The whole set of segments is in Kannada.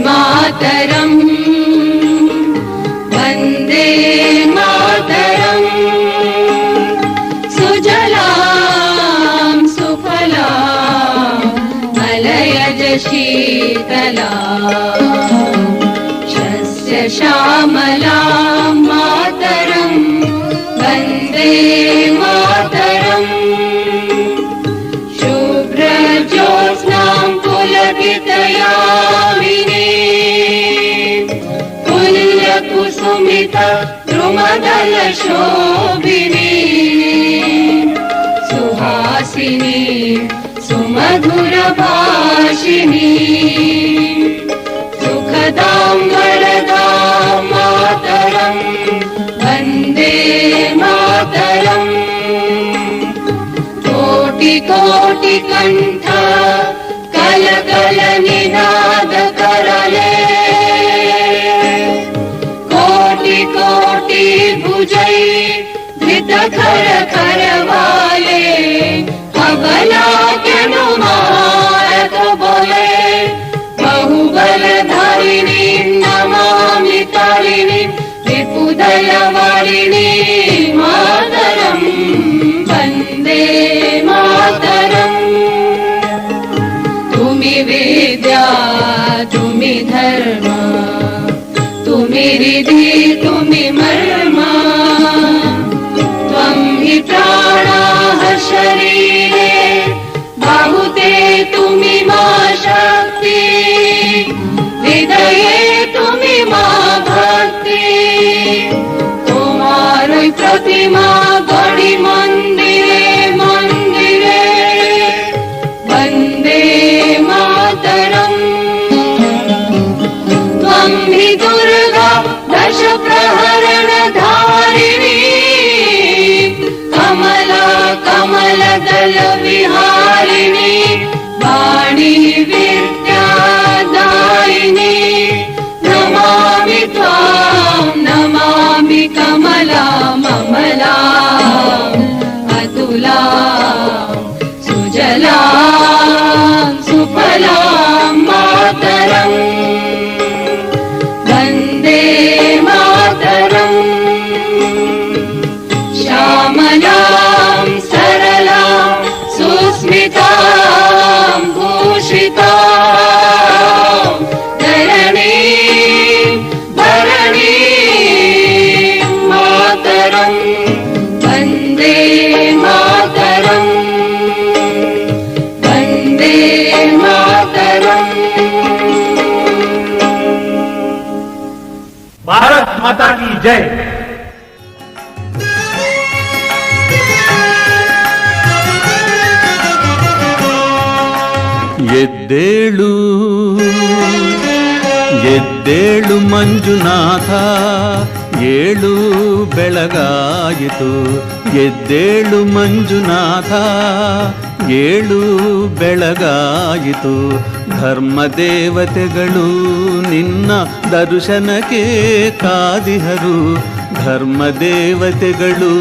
ಮಾತರಂ ವಂದೇ ಮಾತರಂ ಸುಜಲಾಂ ಸುಫಲಾಂ ಮಲಯಜ ಶೀತಲಾಂ ಶಸ್ಯ ಶ್ಯಾಮಲಾಂ ಮಾತರಂ ವಂದೇ ಮಾತರಂ ಶುಭ್ರಜ್ಯೋತ್ಸ್ನಾಂ पुलकितयामिनीं पुल्यकुसुमित द्रुमदलशोभिनीं सुहासिनीं सुमधुरभाषिणीं सुखदां वरदां मातरं वन्दे मातरम् कोटि कोटि कंठ कल कल निनाद करले कोटि कोटि भुजै धृत खर खर वाले अबला केनुमारत बोले बहुबल धारिणी नमामि तारिणी विपुदल वारिणी मातरं वन्दे मातरम् तुमि विद्या तुमि धर्म तुमि रिधि तुमि मर्म त्वं हि प्राणाः शरीरे बाहुते तुमि मा शक्ति हृदये तुमि मा भक्ति तुम्हारी प्रतिमा गढ़ी मंदिरे मंदिरे वन्दे मातरम् त्वं हि दुर्गा दश प्रहरण धारिणी कमला कमल दल विहारिणी वाणी विद्यादायिनी नमामि त्वां नमामि कमला ममला अतुला सुजला सुफला मातरं वन्दे मातरम् श्यामलां सरलां सुस्मितां भूषितां धरणीं भरणीं मातरं वन्दे मातरम् वन्दे मातरम्। भारत माता की जय। ಎದ್ದೇಳು ಎದ್ದೇಳು ಮಂಜುನಾಥ ಏಳು ಬೆಳಗಾಯಿತು ಎದ್ದೇಳು ಮಂಜುನಾಥ ಏಳು ಬೆಳಗಾಯಿತು ಧರ್ಮದೇವತೆಗಳು ನಿನ್ನ ದರ್ಶನಕ್ಕೆ ಕಾದಿಹರು ಧರ್ಮದೇವತೆಗಳು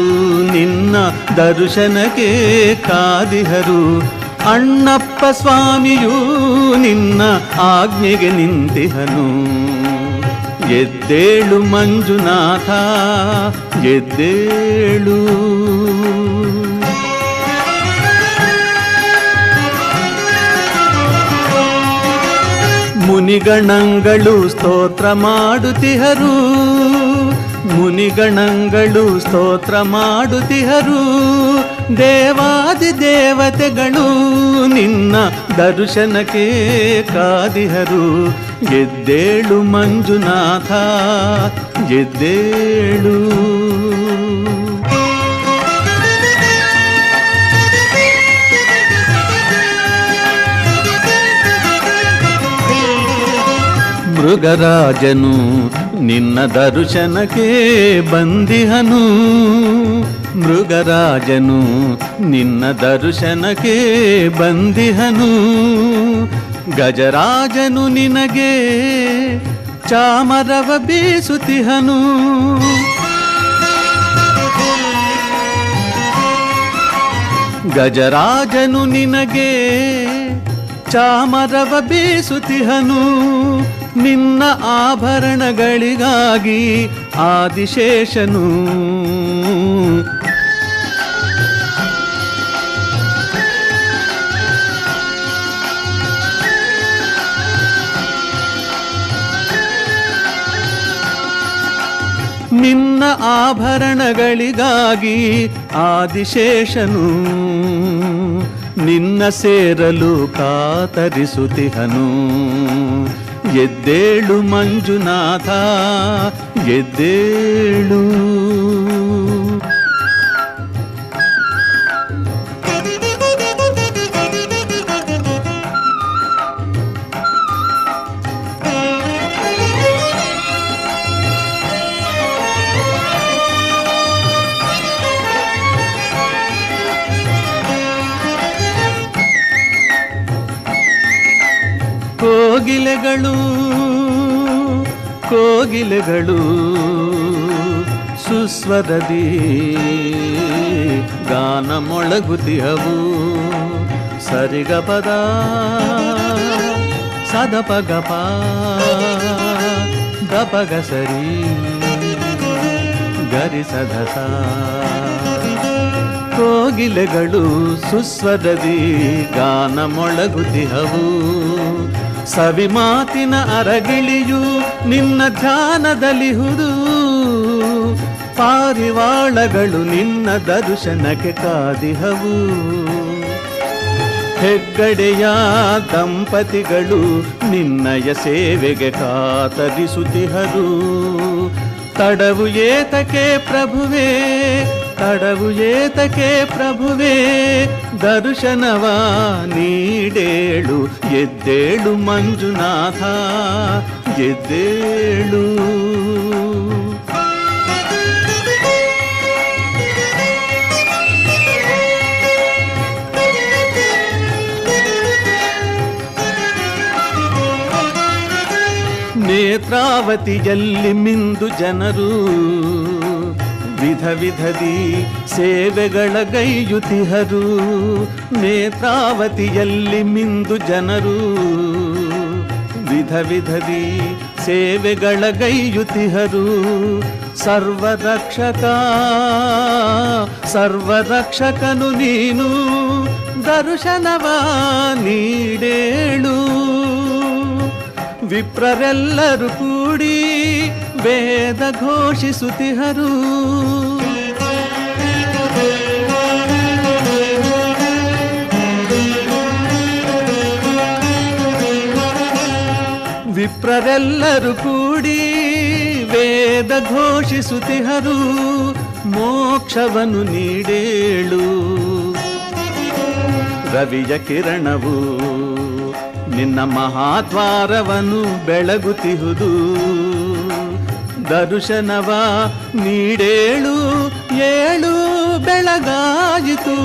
ನಿನ್ನ ದರ್ಶನಕ್ಕೆ ಕಾದಿಹರು ಅಣ್ಣಪ್ಪ ಸ್ವಾಮಿಯೂ ನಿನ್ನ ಆಜ್ಞೆಗೆ ನಿಂತಿಹನು ಎದ್ದೇಳು ಮಂಜುನಾಥ ಎದ್ದೇಳು ಮುನಿಗಣಗಳು ಸ್ತೋತ್ರ ಮಾಡುತ್ತಿಹರು ಮುನಿಗಣಗಳು ಸ್ತೋತ್ರ ಮಾಡುತ್ತಿಹರು ದೇವಾದಿ ದೇವತೆಗಳು ನಿನ್ನ ದರ್ಶನಕ್ಕೆ ಕಾದಿಹರು ಎದ್ದೇಳು ಮಂಜುನಾಥ ಎದ್ದೇಳು ಮೃಗರಾಜನು ನಿನ್ನ ದರ್ಶನಕ್ಕೆ ಬಂದಿಹನು ಮೃಗರಾಜನು ನಿನ್ನ ದರ್ಶನಕ್ಕೆ ಬಂದಿಹನು ಗಜರಾಜನು ನಿನಗೆ ಚಾಮರವ ಬೀಸುತ್ತಿಹನು ಗಜರಾಜನು ನಿನಗೆ ಚಾಮರವ ಬೀಸುತಿಹನು ನಿನ್ನ ಆಭರಣಗಳಿಗಾಗಿ ಆದಿಶೇಷನು. ನಿನ್ನ ಆಭರಣಗಳಿಗಾಗಿ ಆದಿಶೇಷನು ನಿನ್ನ ಸೇರಲು ಕಾತರಿಸುತಿಹನು. ಎದ್ದೇಳು ಮಂಜುನಾಥ ಎದ್ದೇಳು. ಕೋಗಿಲೆಗಳು ಕೋಗಿಲೆಗಳು ಸುಸ್ವರದಿ ಗಾನ ಮೊಳಗುತಿಹವು. ಸರಿಗಪದ ಸದಪಗಪ ದಪಗ ಸರಿ ಗರಿಸದಸ. ಕೋಗಿಲೆಗಳು ಸುಸ್ವರದಿ ಗಾನ ಮೊಳಗುತಿಹವು. ಸವಿ ಮಾತಿನ ಅರಗಿಳಿಯು ನಿನ್ನ ಧ್ಯಾನದಲ್ಲಿಹುದು. ಪಾರಿವಾಳಗಳು ನಿನ್ನ ದರ್ಶನಕ್ಕೆ ಕಾದಿಹವು. ಹೆಗ್ಗಡೆಯ ದಂಪತಿಗಳು ನಿನ್ನಯ ಸೇವೆಗೆ ಕಾತರಿಸುತ್ತಿಹರು. ತಡವು ಏತಕ್ಕೆ ಪ್ರಭುವೇ ತಡವು ಏತಕ್ಕೆ ಪ್ರಭುವೇ ದರ್ಶನವ ನೀಡೇಳು. ಎದ್ದೇಳು ಮಂಜುನಾಥ ಎದ್ದೇಳು. ನೇತ್ರಾವತಿಯಲ್ಲಿ ಮಿಂದು ಜನರು ವಿಧ ವಿಧದಿ ಸೇವೆಗಳ ಗೈಯುತಿಹರು. ನೇತ್ರಾವತಿಯಲ್ಲಿ ಮಿಂದು ಜನರು ವಿಧ ವಿಧದಿ ಸೇವೆಗಳ ಗೈಯುತಿಹರು. ಸರ್ವರಕ್ಷಕ ಸರ್ವರಕ್ಷಕನು ನೀನು ದರ್ಶನವ ನೀಡೇಳು. ವಿಪ್ರರೆಲ್ಲರೂ ಕೂಡಿ ವೇದ ಘೋಷಿಸುತ್ತಿಹರು. ವಿಪ್ರರೆಲ್ಲರೂ ಕೂಡಿ ವೇದ ಘೋಷಿಸುತ್ತಿಹರು. ಮೋಕ್ಷವನ್ನು ನೀಡೇಳು. ರವಿಯ ಕಿರಣವು ನಿನ್ನ ಮಹಾದ್ವಾರವನ್ನು ಬೆಳಗುತ್ತಿಹುದು. ದರ್ಶನವ ನೀಡೇಳು. ಏಳು ಬೆಳಗಾಯಿತು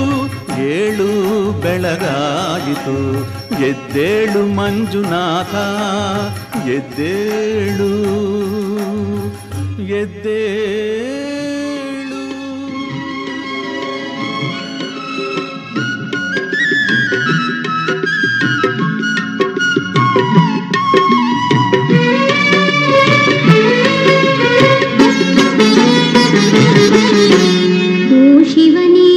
ಏಳು ಬೆಳಗಾಯಿತು. ಎದ್ದೇಳು ಮಂಜುನಾಥ ಎದ್ದೇಳು ಎದ್ದೇಳು. ಶಿವನೇ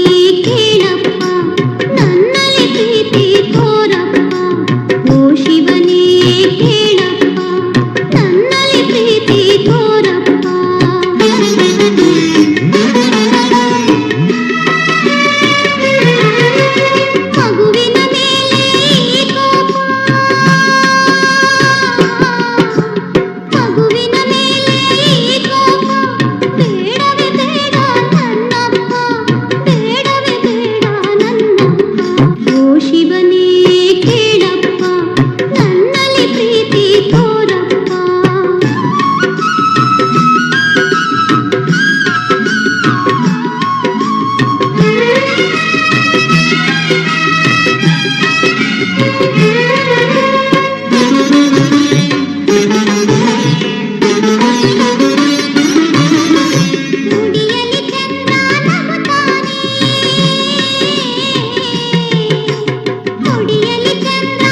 ಕೇಳಪ್ಪ ನನ್ನಲ್ಲಿ ಪ್ರೀತಿ ತೋರಪ್ಪ. ಓ ಶಿವನೇ ಕೇಳಪ್ಪ ನನ್ನಲ್ಲಿ ಪ್ರೀತಿ ತೋರಪ್ಪ. ಮಗುವಿನ ಮೇಲೆ ಈ ಕೋಪ, ಮಗುವಿನ ಮೇಲೆ ಈ ಕೋಪ. ಬೇಡವೇ ಬೇಡ ನನ್ನಪ್ಪ, ಬೇಡವೇ ಬೇಡ ನನ್ನಪ್ಪ. ಓ ಶಿವನೇ ಕೇಳಪ್ಪ ನನ್ನಲ್ಲಿ ಪ್ರೀತಿ ತೋರಪ್ಪ. ನುಡಿಯಲ್ಲಿ ಚಂದ್ರ ನಗುತ್ತಾನೆ, ನುಡಿಯಲ್ಲಿ ಚಂದ್ರ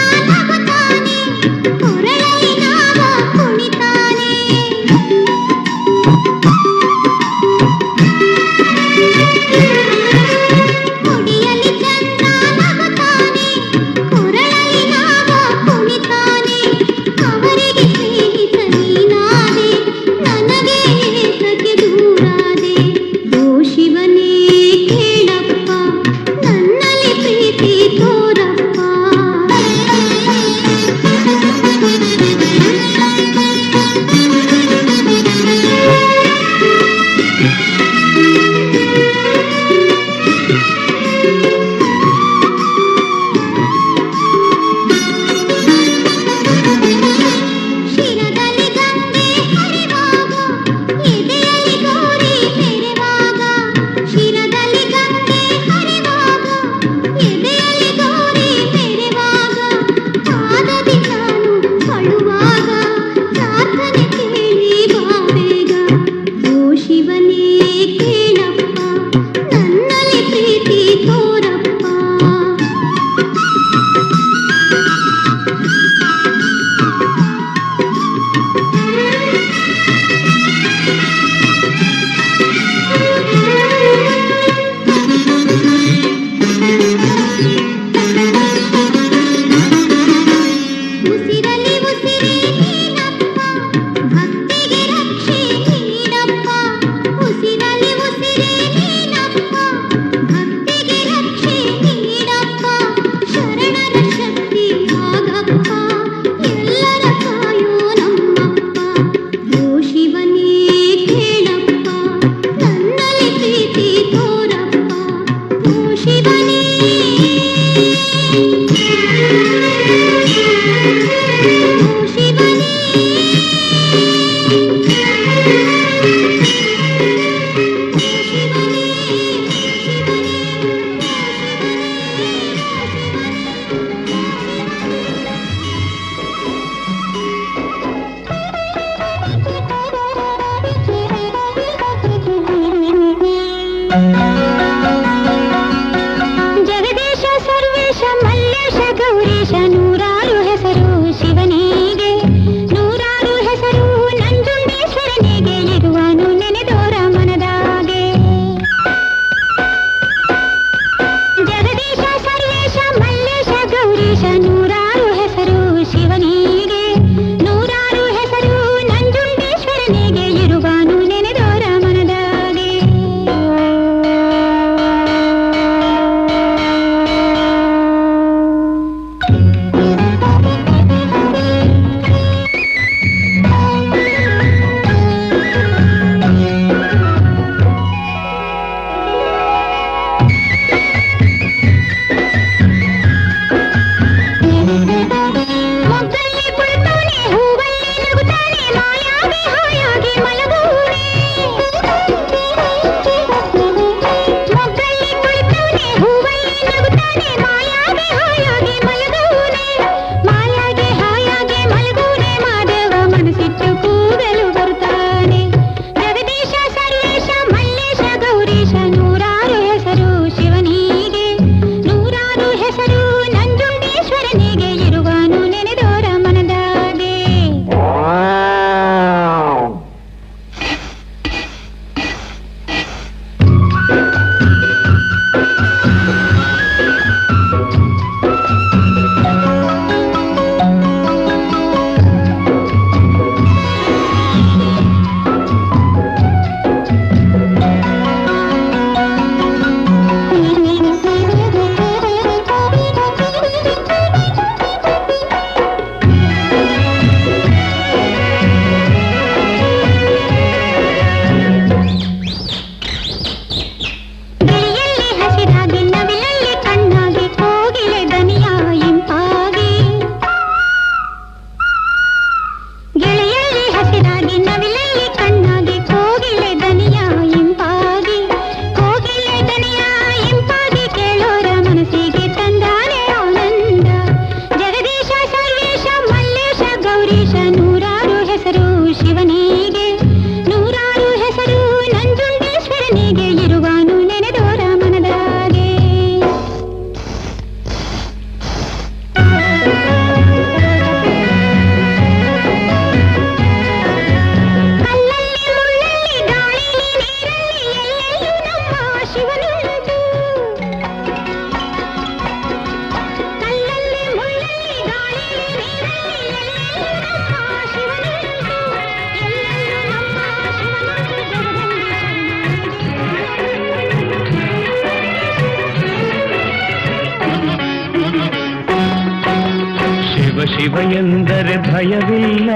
ಶಿವ ಎಂದರೆ ಭಯವಿಲ್ಲ,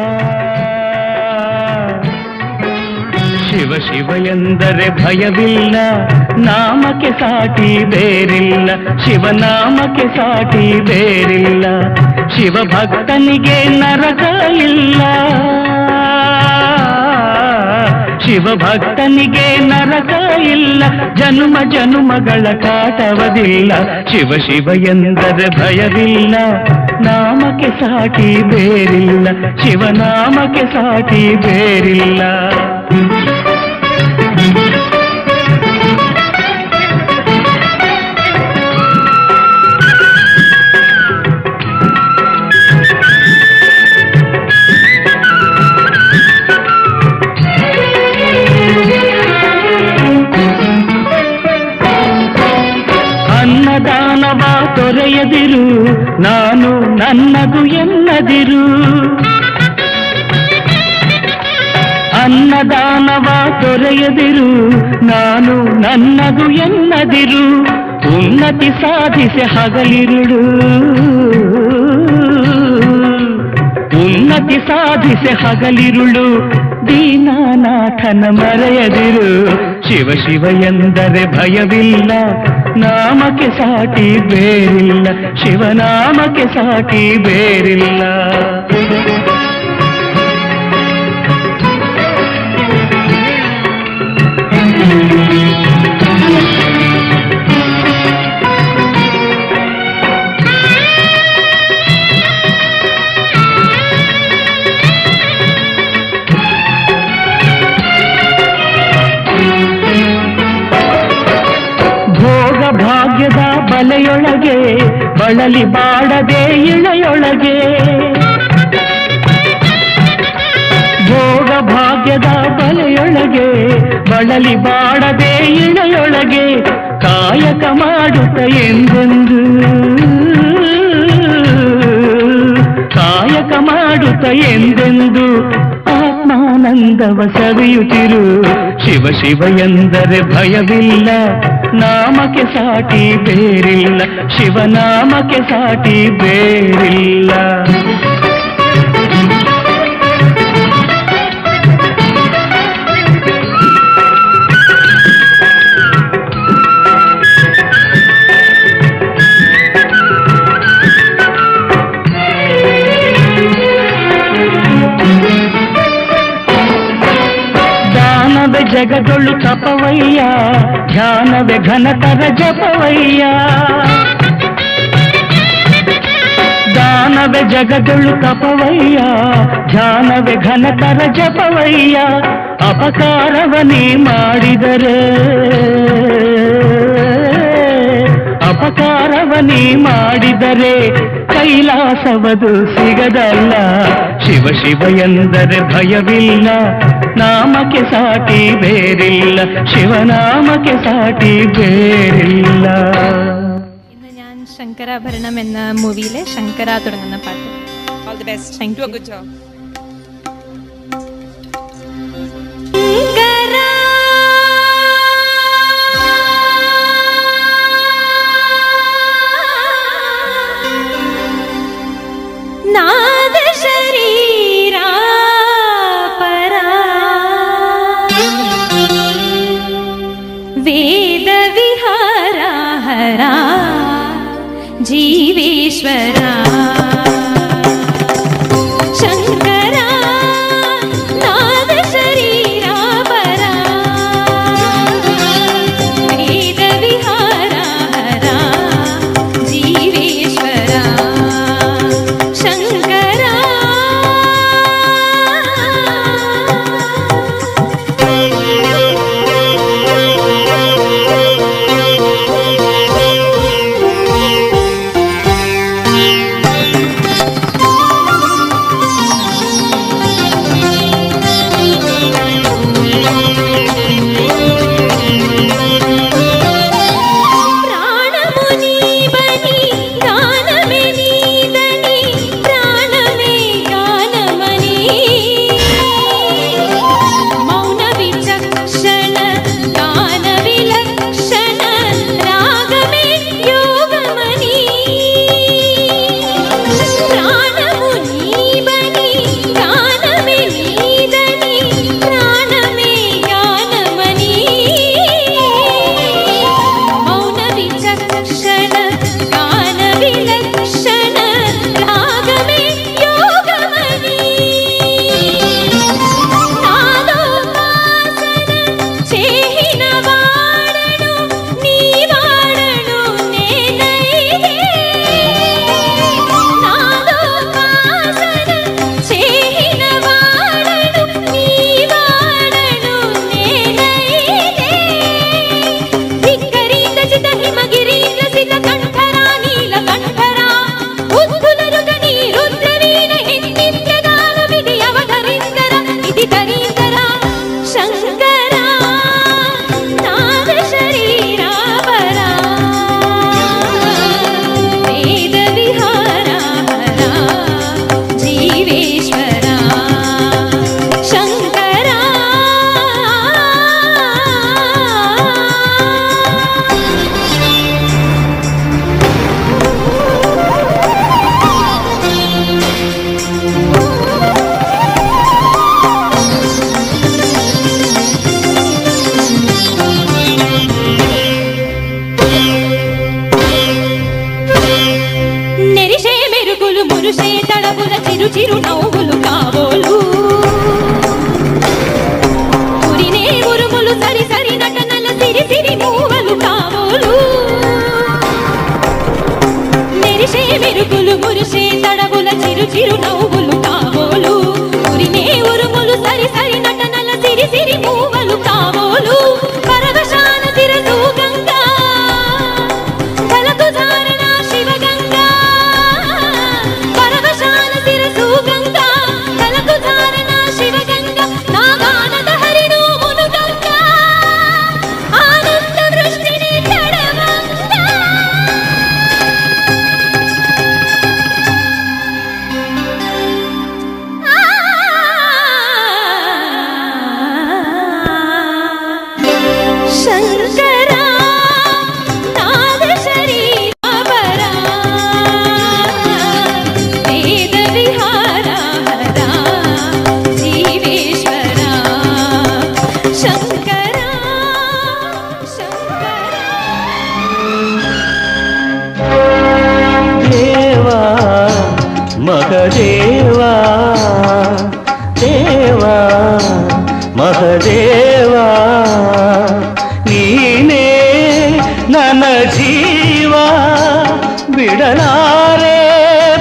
ಶಿವ ಶಿವ ಎಂದರೆ ಭಯವಿಲ್ಲ, ನಾಮಕ್ಕೆ ಸಾಟಿ ಬೇರಿಲ್ಲ, ಶಿವನಾಮಕ್ಕೆ ಸಾಟಿ ಬೇರಿಲ್ಲ, ಶಿವ ಭಕ್ತನಿಗೆ ನರಕ ಇಲ್ಲ, ಶಿವ ಭಕ್ತನಿಗೆ ನರಕ ಇಲ್ಲ, ಜನುಮ ಜನುಮಗಳ ಕಾಟವದಿಲ್ಲ, ಶಿವ ಶಿವ ಎಂದರೆ ಭಯವಿಲ್ಲ, ನಾಮಕ್ಕೆ ಸಾಟಿ ಬೇರಿಲ್ಲ, ಶಿವನಾಮಕ್ಕೆ ಸಾಟಿ ಬೇರಿಲ್ಲ. ಅನ್ನದಾನವ ತೊರೆಯದಿರು, ನಾನು ನನ್ನದು ಎನ್ನದಿರು, ಅನ್ನದಾನವ ತೊರೆಯದಿರು, ನಾನು ನನ್ನದು ಎನ್ನದಿರು, ಉನ್ನತಿ ಸಾಧಿಸಿ ಹಗಲಿರುಳು, ಉನ್ನತಿ ಸಾಧಿಸಿ ಹಗಲಿರುಳು, ದೀನಾನಾಥನ ಮರೆಯದಿರು, ಶಿವ ಶಿವ ಎಂದರೆ ಭಯವಿಲ್ಲ, ನಾಮಕ್ಕೆ ಸಾಟಿ ಬೇರಿಲ್ಲ, ಶಿವನಾಮಕ್ಕೆ ಸಾಟಿ ಬೇರಿಲ್ಲ. ಭಾಗ್ಯದ ಬಲೆಯೊಳಗೆ ಬಳಲಿ ಬಾಡದೆ ಇಳೆಯೊಳಗೆ, ಭೋಗ ಭಾಗ್ಯದ ಬಲೆಯೊಳಗೆ ಬಳಲಿ ಬಾಡದೆ ಇಳೆಯೊಳಗೆ, ಕಾಯಕ ಮಾಡುತ್ತ ಎಂದೆಂದು, ಕಾಯಕ ಮಾಡುತ್ತ ಎಂದೆಂದು, ಆತ್ಮಾನಂದವ ಸವಿಯುತ್ತಿರು, ಶಿವ ಶಿವ ಎಂದರೆ ಭಯವಿಲ್ಲ, ನಾಮಕ್ಕೆ ಸಾಟಿ ಬೇರಿಲ್ಲ, ಶಿವನಾಮಕ್ಕೆ ಸಾಟಿ ಬೇರಿಲ್ಲ. ದಾನವೇ ಜಗದೊಳು ತಪವಯ್ಯ, ಧ್ಯಾನವೇ ಘನತರ ಜಪವಯ್ಯ, ದಾನವೇ ಜಗದೊಳು ತಪವಯ್ಯ, ಧ್ಯಾನವೇ ಘನತರ ಜಪವಯ್ಯ, ಅಪಕಾರವನೇ ಮಾಡಿದರೆ, ಅಪಕಾರವನೇ ಮಾಡಿದರೆ ಕೈಲಾಸವದು ಸಿಗದಲ್ಲ, ಶಿವ ಶಿವ ಎಂದರೆ ಭಯವಿಲ್ಲ, ನಾಮಕ್ಕೆ ಸಾಟಿ ಬೇರಿಲ್ಲ, ಶಿವನಾಮಕ್ಕೆ ಸಾಟಿ ಬೇರಿಲ್ಲ. ഇന്ന് ഞാൻ ശങ്കരാഭരണം എന്ന മൂവിയിലെ ശങ്കര തുടങ്ങുന്ന പാട്ട്. All the best. Thank Do you. a good job. ನಾದ ಶರೀರ ಪರ ವೇದ ವಿಹಾರ ಹರ ಜೀವೇಶ್ವರ ಶಂಕರ మురుసే తడబుల చిరు చిరు నవ్వులు కాబోలు ఉరినే ఉరుములు సరి సరి నటనల సిరి సిరి మూవలు కాబోలు మెరిసే మెరుపులు మురుసే తడబుల చిరు చిరు నవ్వులు కాబోలు ఉరినే ఉరుములు సరి సరి నటనల సిరి సిరి మూవలు కాబోలు పరవశాన శిరసు గంగా తలకు ధారణ శివగంగా పరవశాన శిరసు గంగా తలకు ధారణ శివగంగా నాగానద హరిణో మునుగంగా ఆనంద వృష్టిని తడవంగా శంకరా నాద శరీరవరా వేద విహారా హరా జీవేశ్వరా శంకరా శంకరా దేవా మహదేవా దేవా మహదేవా ನೀನೇ ನನ್ನ ಜೀವ ಬಿಡಲಾರೆ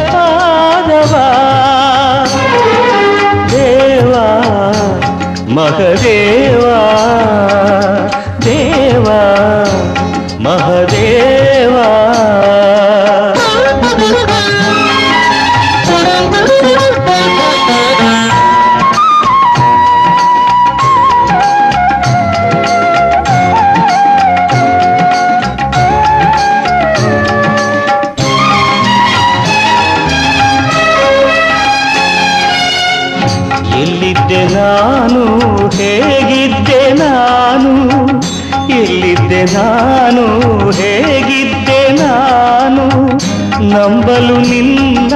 ಪಾದವ ದೇವಾ ಮಹದೇವಾ ದೇವಾ ಮಹದೇವಾ ಎಲ್ಲಿದ್ದೆ ನಾನು ಹೇಗಿದ್ದೆ ನಾನು ಎಲ್ಲಿದ್ದೆ ನಾನು ಹೇಗಿದ್ದೆ ನಾನು ನಂಬಲು ನಿನ್ನ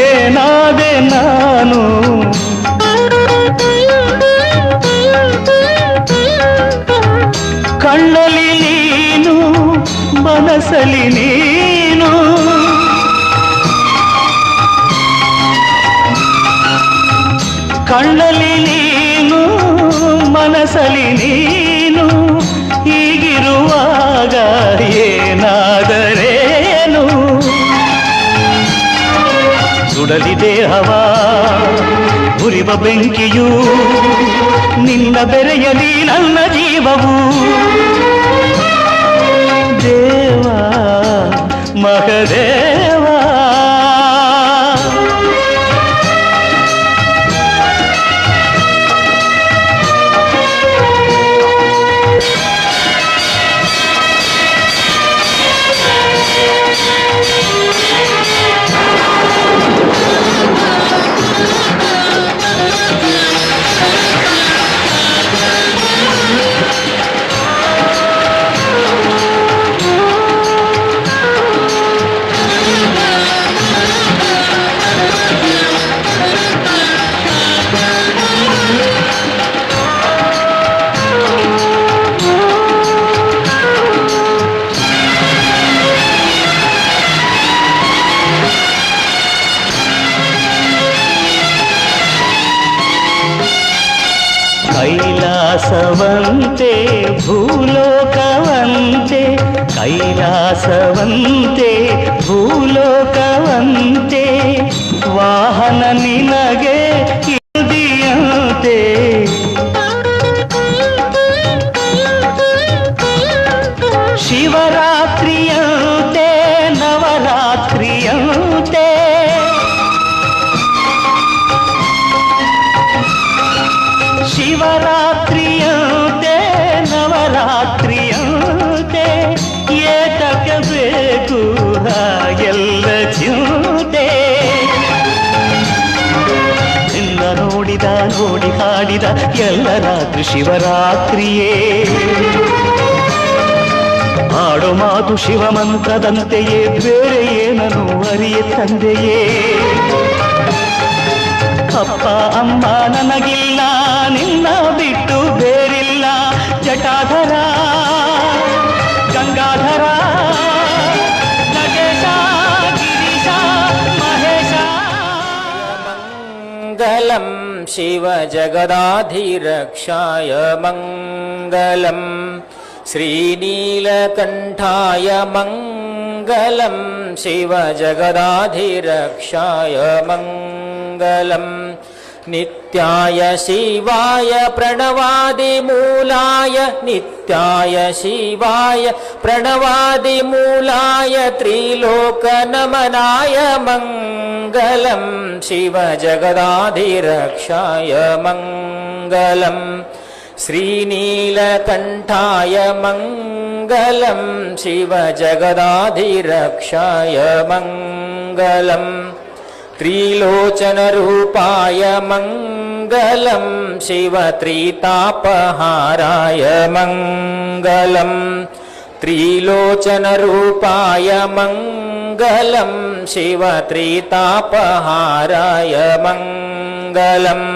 ಏನಾದೆ ನಾನು ಕಣ್ಣಲ್ಲಿ ನೀನು ಮನಸ್ಸಲ್ಲಿ ನೀನು ಕಣ್ಣಲ್ಲಿ ನೀನು ಮನಸ್ಸಲ್ಲಿ ನೀನು ಹೀಗಿರುವಾಗ ಏನಾದರೇನು ಸುಡಲಿ ದೇಹವ ಉರಿವ ಬೆಂಕಿಯು ನಿನ್ನ ಬೆರೆಯಲಿ ನನ್ನ ಜೀವವು ದೇವಾ ಮಹದೇವಾ ಕೈಲಾಸವಂತೆ ಭೂಲೋಕವಂತೆ ಕೈಲಾಸವಂತೆ ಭೂಲೋಕವಂತೆ ವಾಹನ ನಿನಗೆ ಇದಿಯಂತೆ ಶಿವರಾತ್ರಿಯಂತೆ ನವರಾತ್ರಿಯಂತೆ ಶಿವರಾತ್ರಿಯಂತೆ ನವರಾತ್ರಿಯಂತೆ ಏತಕ್ಕೆ ಬೇಕು ಎಲ್ಲ ಚಿಂತೆ ನಿನ್ನ ನೋಡಿದ ನೋಡಿ ಹಾಡಿದ ಎಲ್ಲ ರಾತ್ರಿ ಶಿವರಾತ್ರಿಯೇ ಆಡೋ ಮಾತು ಶಿವ ಮಂತ್ರದಂತೆಯೇ ಬೇರೆ ಏನನು ಅರಿಯೆ ತಂದೆಯೇ ಅಪ್ಪ ಅಮ್ಮ ನನಗಿಲ್ಲ ನಿನ್ನ ಬಿಟ್ಟು ಬೇರಿಲ್ಲ ಜಟಾಧರ ಗಂಗಾಧರ ನಗೇಶ ಗಿರೀಶ ಮಹೇಶ मङ्गलं शिवजगदाधिरक्षाय मङ्गलं श्रीनीलकण्ठाय मङ्गलं शिवजगदाधिरक्षाय मङ्गलम् नित्याय शिवाय प्रणवादिमूलाय नित्याय शिवाय प्रणवादिमूलाय त्रिलोकनमनाय मङ्गलं शिवजगदाधिरक्षाय मङ्गलं श्रीनीलकण्ठाय मङ्गलं शिवजगदाधिरक्षाय मङ्गलम् त्रिलोचनरूपाय मङ्गलं शिवत्रितापहाराय मङ्गलं त्रिलोचनरूपाय मङ्गलं शिवत्रितापहाराय मङ्गलम्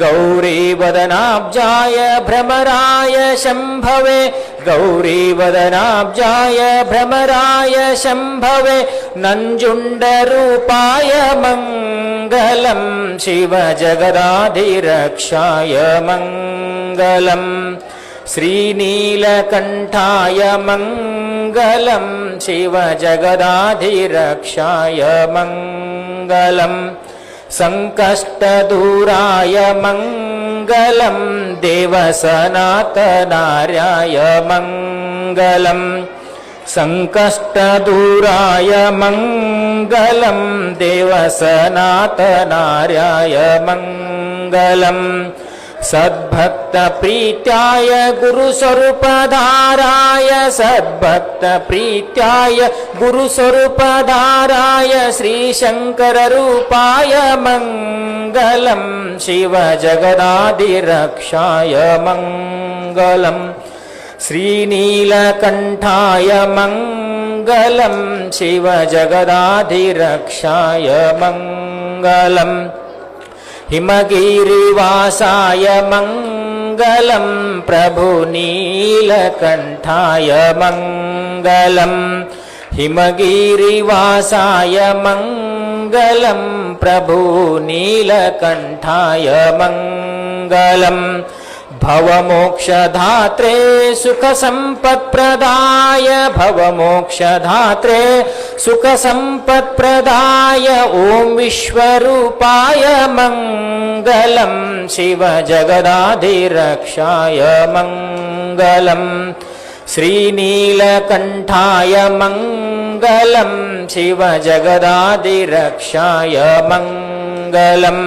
गौरीवदनाब्जाय भ्रमराय शम्भवे गौरीवदनाब्जाय भ्रमराय शम्भवे नञ्जुण्डरूपाय मङ्गलं शिवजगदाधिरक्षाय मङ्गलं श्रीनीलकण्ठाय मङ्गलं शिवजगदाधिरक्षाय मङ्गलम् सङ्कष्टदूराय मङ्गलं देवसनातनार्याय मङ्गलं सङ्कष्टदूराय मङ्गलं देवसनातनार्याय मङ्गलम् सद्भक्तप्रीत्याय गुरुस्वरूपधाराय सद्भक्तप्रीत्याय गुरुस्वरूपधाराय श्रीशङ्कररूपाय मङ्गलं शिवजगदाधिरक्षाय मङ्गलं श्रीनीलकण्ठाय मङ्गलं शिवजगदाधिरक्षाय मङ्गलम् हिमगिरिवासाय मङ्गलं प्रभुनीलकण्ठाय मङ्गलम् हिमगिरिवासाय मङ्गलं प्रभुनीलकण्ठाय मङ्गलम् भवमोक्षधात्रे सुखसम्पत्प्रदाय भवमोक्षधात्रे सुखसम्पत्प्रदाय ॐ विश्वरूपाय मङ्गलं शिवजगदाधिरक्षाय मङ्गलम् श्रीनीलकण्ठाय मङ्गलं शिवजगदाधिरक्षाय मङ्गलम्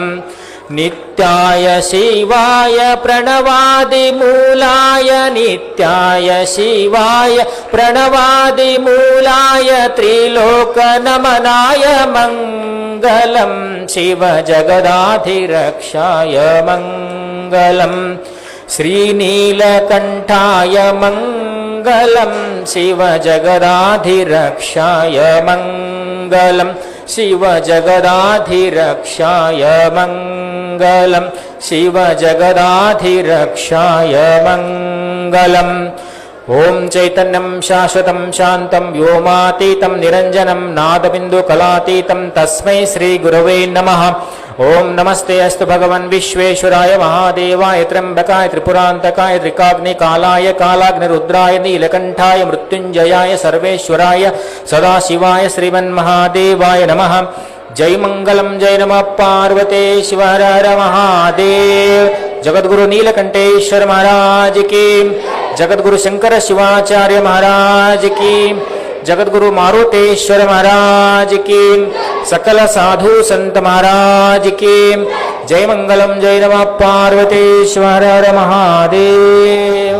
नित्याय शिवाय प्रणवादिमूलाय नित्याय शिवाय प्रणवादिमूलाय त्रिलोकनमनाय मङ्गलं शिवजगदाधिरक्षाय मङ्गलं श्रीनीलकण्ठाय मङ्गलं शिवजगदाधिरक्षाय मङ्गलम् शिवजगदाधिरक्षाय मङ्गलं शिवजगदाधिरक्षाय मङ्गलम् ॐ चैतन्यं शाश्वतं शान्तं व्योमातीतं निरञ्जनं नादबिन्दुकलातीतं तस्मै श्रीगुरवे नमः। ॐ नमस्ते अस्तु भगवन् विश्वेश्वराय महादेवाय त्र्यम्बकाय त्रिपुरान्तकाय त्रिकाग्निकालाय कालाग्निरुद्राय नीलकण्ठाय मृत्युञ्जयाय सर्वेश्वराय सदाशिवाय श्रीमन्महादेवाय नमः। जय मंगलम जय नमः पार्वते शिव हर हर महादेव। जगद्गुरु नीलकंठेश्वर महाराज की, जगद्गुरु शंकर शिवाचार्य महाराज की, जगद्गुरु मारुतेश्वर महाराज की, सकल साधु संत महाराज की जय मंगलम जय नमः पार्वते शिव हर हर महादेव।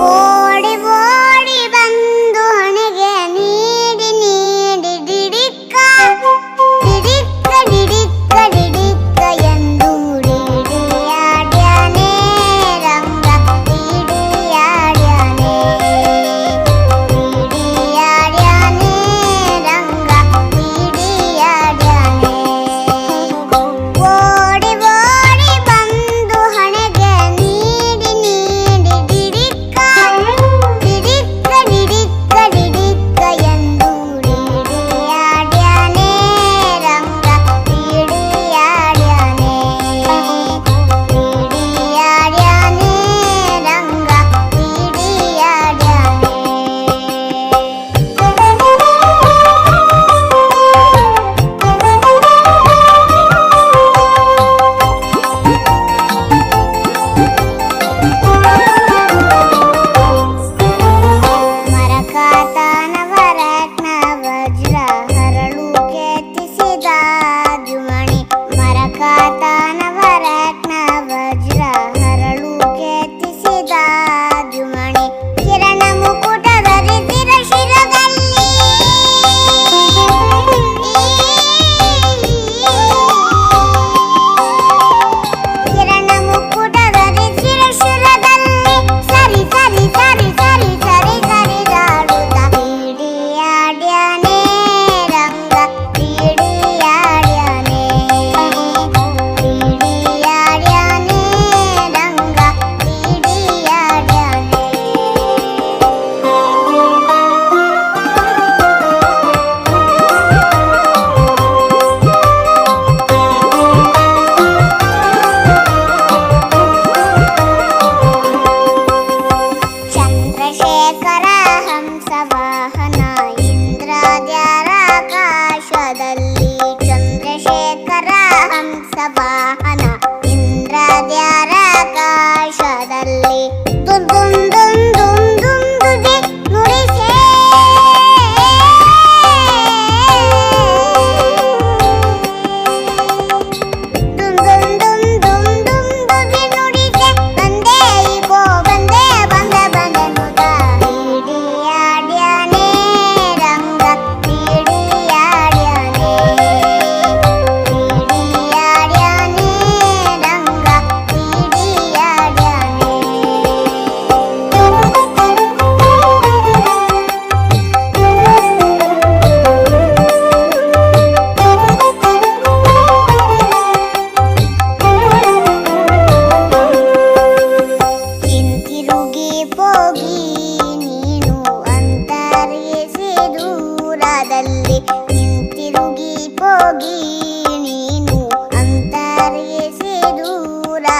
ಓಡಿ ಓಡಿ ಬಂದು ಹಣೆ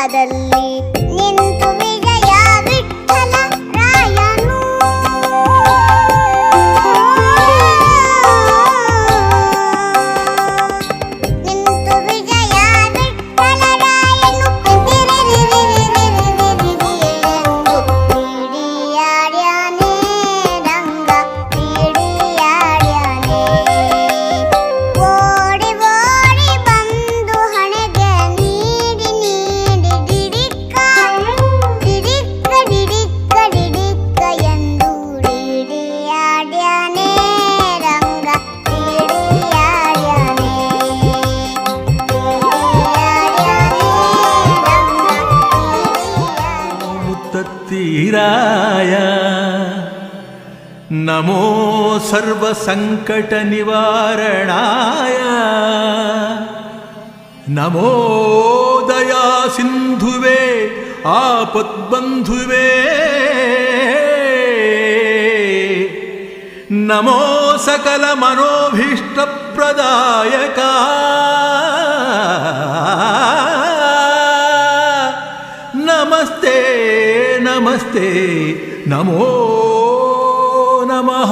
ಪಕ್ಕದಲ್ಲಿ ನಿಂತು ವಿಜಯ ವಿಠಲ ರಾಯನು ನಿಂತು ವಿಜಯ ವಿಠಲ ರಾಯನು ಪಿಡಿಯಾಡ್ಯಾನೆ ರಂಗ ಪಿಡಿಯಾಡ್ಯಾನೆ ಓಡಿ ಓಡಿ ಬಂದು ಹಣೆಗೆ ನೀಡಿ ನೀಡಿ ಡಿಡಿಕ್ಕ ಡಿಡಿಕ್ಕ ಡಿಡಿಕ್ಕ ಡಿಡಿಕ್ಕ ಎಂದು ಡಿಡಿಯಾಡ್ಯಾನೆ ರಂಗ ಡಿಡಿಯಾಡ್ಯಾನೆ ಮುತ್ತತ್ತೀರಾಯ ನಮೋ ಸರ್ವ ಸಂಕಟ ನಿವಾರಣಾಯ ನಮೋ ದಯಾ ಸಿಂಧುವೇ ಆಪದ್ಬಂಧುವೇ ನಮೋ ಸಕಲ ಮನೋಭೀಷ್ಟ ಪ್ರದಾಯಕ ನಮಸ್ತೆ ನಮಸ್ತೆ ನಮೋ ನಮಃ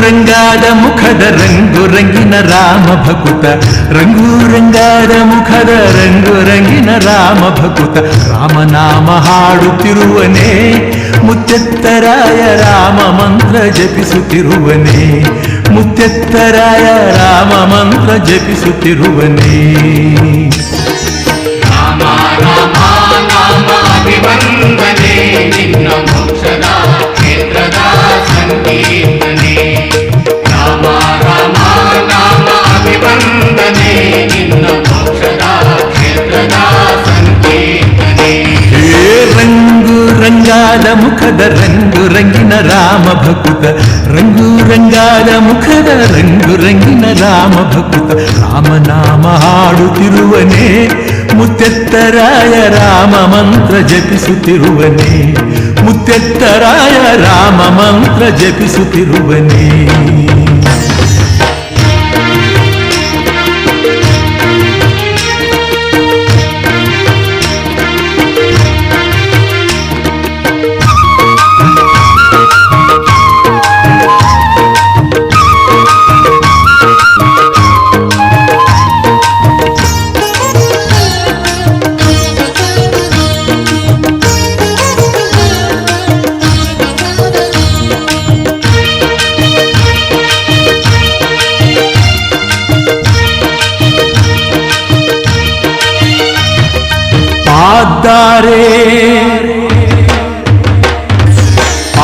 ರಂಗಾದ ಮುಖದ ರಂಗು ರಂಗಿನ ರಾಮ ಭಕುತ ರಂಗು ರಂಗಾದ ಮುಖದ ರಂಗು ರಂಗಿನ ರಾಮ ಭಕುತ ರಾಮನಾಮ ಹಾಡುತ್ತಿರುವನೇ ಮುತ್ತೆತ್ತರಾಯ ರಾಮ ಮಂತ್ರ ಜಪಿಸುತ್ತಿರುವನೇ ಮುತ್ತೆತ್ತರಾಯ ರಾಮ ಮಂತ್ರ ಜಪಿಸುತ್ತಿರುವನೇ ರಾಮ ರಾಮ ನಾಮ ಅಭಿವಂದನೆ ನಿನ್ನ ಮೋಕ್ಷದ ಕ್ಷೇತ್ರದ ಸಂಕೀರ್ತನೆ ರಾಮ ರಾಮ ನಾಮ ಅಭಿವಂದನೆ ನಿನ್ನ ಮೋಕ್ಷದ ಕ್ಷೇತ್ರದ ಸಂಕೀರ್ತನೆ ರಂಗು ರಂಗಾದ ಮುಖದ ರಂಗು ರಂಗಿನ ರಾಮ ಭಕುತ ರಂಗು ರಂಗಾದ ಮುಖದ ರಂಗು ರಂಗಿನ ರಾಮ ಭಕುತ ರಾಮನಾಮ ಹಾಡುತ್ತಿರುವನೇ ಮುತ್ತೆತ್ತರಾಯ ರಾಮ ಮಂತ್ರ ಜಪಿಸುತ್ತಿರುವನೇ ಮುತ್ತೆತ್ತರಾಯ ರಾಮ ಮಂತ್ರ ಜಪಿಸುತ್ತಿರುವನೇ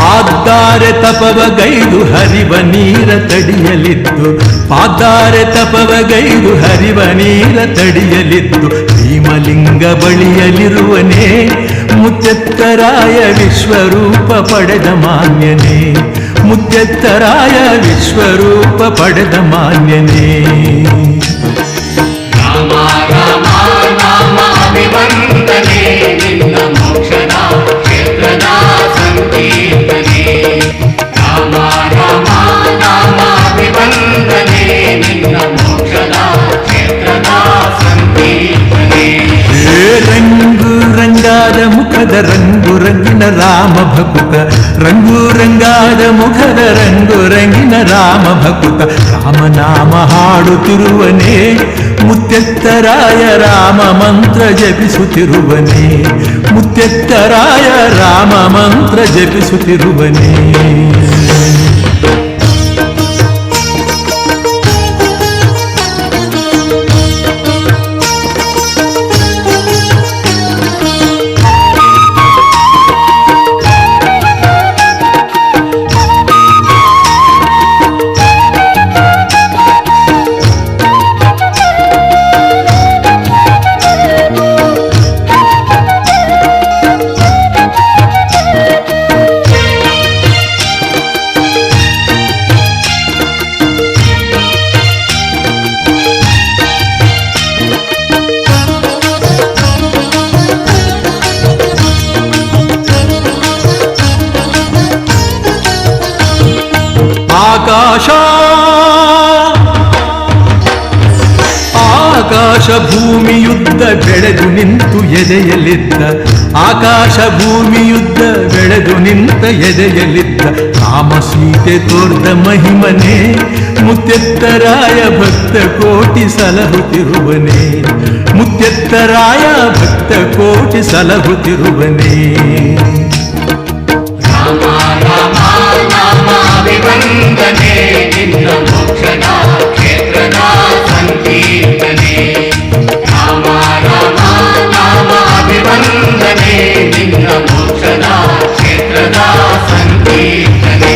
ಪಾದ್ದಾರೆ ತಪವಗೈದು ಹರಿವ ನೀರ ತಡಿಯಲಿದ್ದು ಪಾದ್ದಾರೆ ತಪವಗೈದು ಹರಿವ ನೀರ ತಡಿಯಲಿದ್ದು ಭೀಮಲಿಂಗ ಬಳಿಯಲಿರುವನೇ ಮುತ್ತೆತ್ತರಾಯ ವಿಶ್ವರೂಪ ಪಡೆದ ಮಾನ್ಯನೇ ಮುತ್ತೆತ್ತರಾಯ ವಿಶ್ವರೂಪ ಪಡೆದ ಮಾನ್ಯನೇ ರಾಮ ರಾಮ ನಾಮ ಅಭಿವಂದನೆ ನಿನ್ನ ಮೋಕ್ಷದ ಕ್ಷೇತ್ರದ ಸಂಕೀರ್ತನೆ ರಾಮ ರಾಮ ನಾಮ ಅಭಿವಂದನೆ ನಿನ್ನ ಮೋಕ್ಷದ ಕ್ಷೇತ್ರದ ಸಂಕೀರ್ತನೆ ರಂಗು ರಂಗಾದ ಮುಖದ ರಂಗು ರಂಗಿನ ರಾಮ ಭಕುತ ರಂಗು ರಂಗಾದ ಮುಖದ ರಂಗು ರಂಗಿನ ರಾಮ ಭಕುತ ರಾಮನಾಮ ಹಾಡುತ್ತಿರುವನೇ ಮುತ್ತೆತ್ತರಾಯ ರಾಮ ಮಂತ್ರ ಜಪಿಸುತ್ತಿರುವನೇ ಮುತ್ತೆತ್ತರಾಯ ರಾಮ ಮಂತ್ರ ಜಪಿಸುತ್ತಿರುವನೇ ಆಕಾಶ ಭೂಮಿಯುದ್ಧ ಬೆಳೆದು ನಿಂತು ಎದೆಯಲಿದ್ದ ಆಕಾಶ ಭೂಮಿಯುದ್ಧ ಬೆಳೆದು ನಿಂತ ಎದೆಯಲಿದ್ದ ರಾಮ ಸೀತೆ ತೋರ್ದ ಮಹಿಮನೆ ಮುತ್ತೆತ್ತರಾಯ ಭಕ್ತ ಕೋಟಿ ಸಲಹುತ್ತಿರುವನೇ ಮುತ್ತೆತ್ತರಾಯ ಭಕ್ತ ಕೋಟಿ ಸಲಹುತ್ತಿರುವನೇ ರಾಮ ರಾಮ ನಾಮ ಅಭಿವಂದನೆ ನಿನ್ನ ಮೋಕ್ಷದ ಕ್ಷೇತ್ರದ ಸಂಕೀರ್ತನೆ ರಾಮ ರಾಮ ನಾಮ ಅಭಿವಂದನೆ ನಿನ್ನ ಮೋಕ್ಷದ ಕ್ಷೇತ್ರದ ಸಂಕೀರ್ತನೆ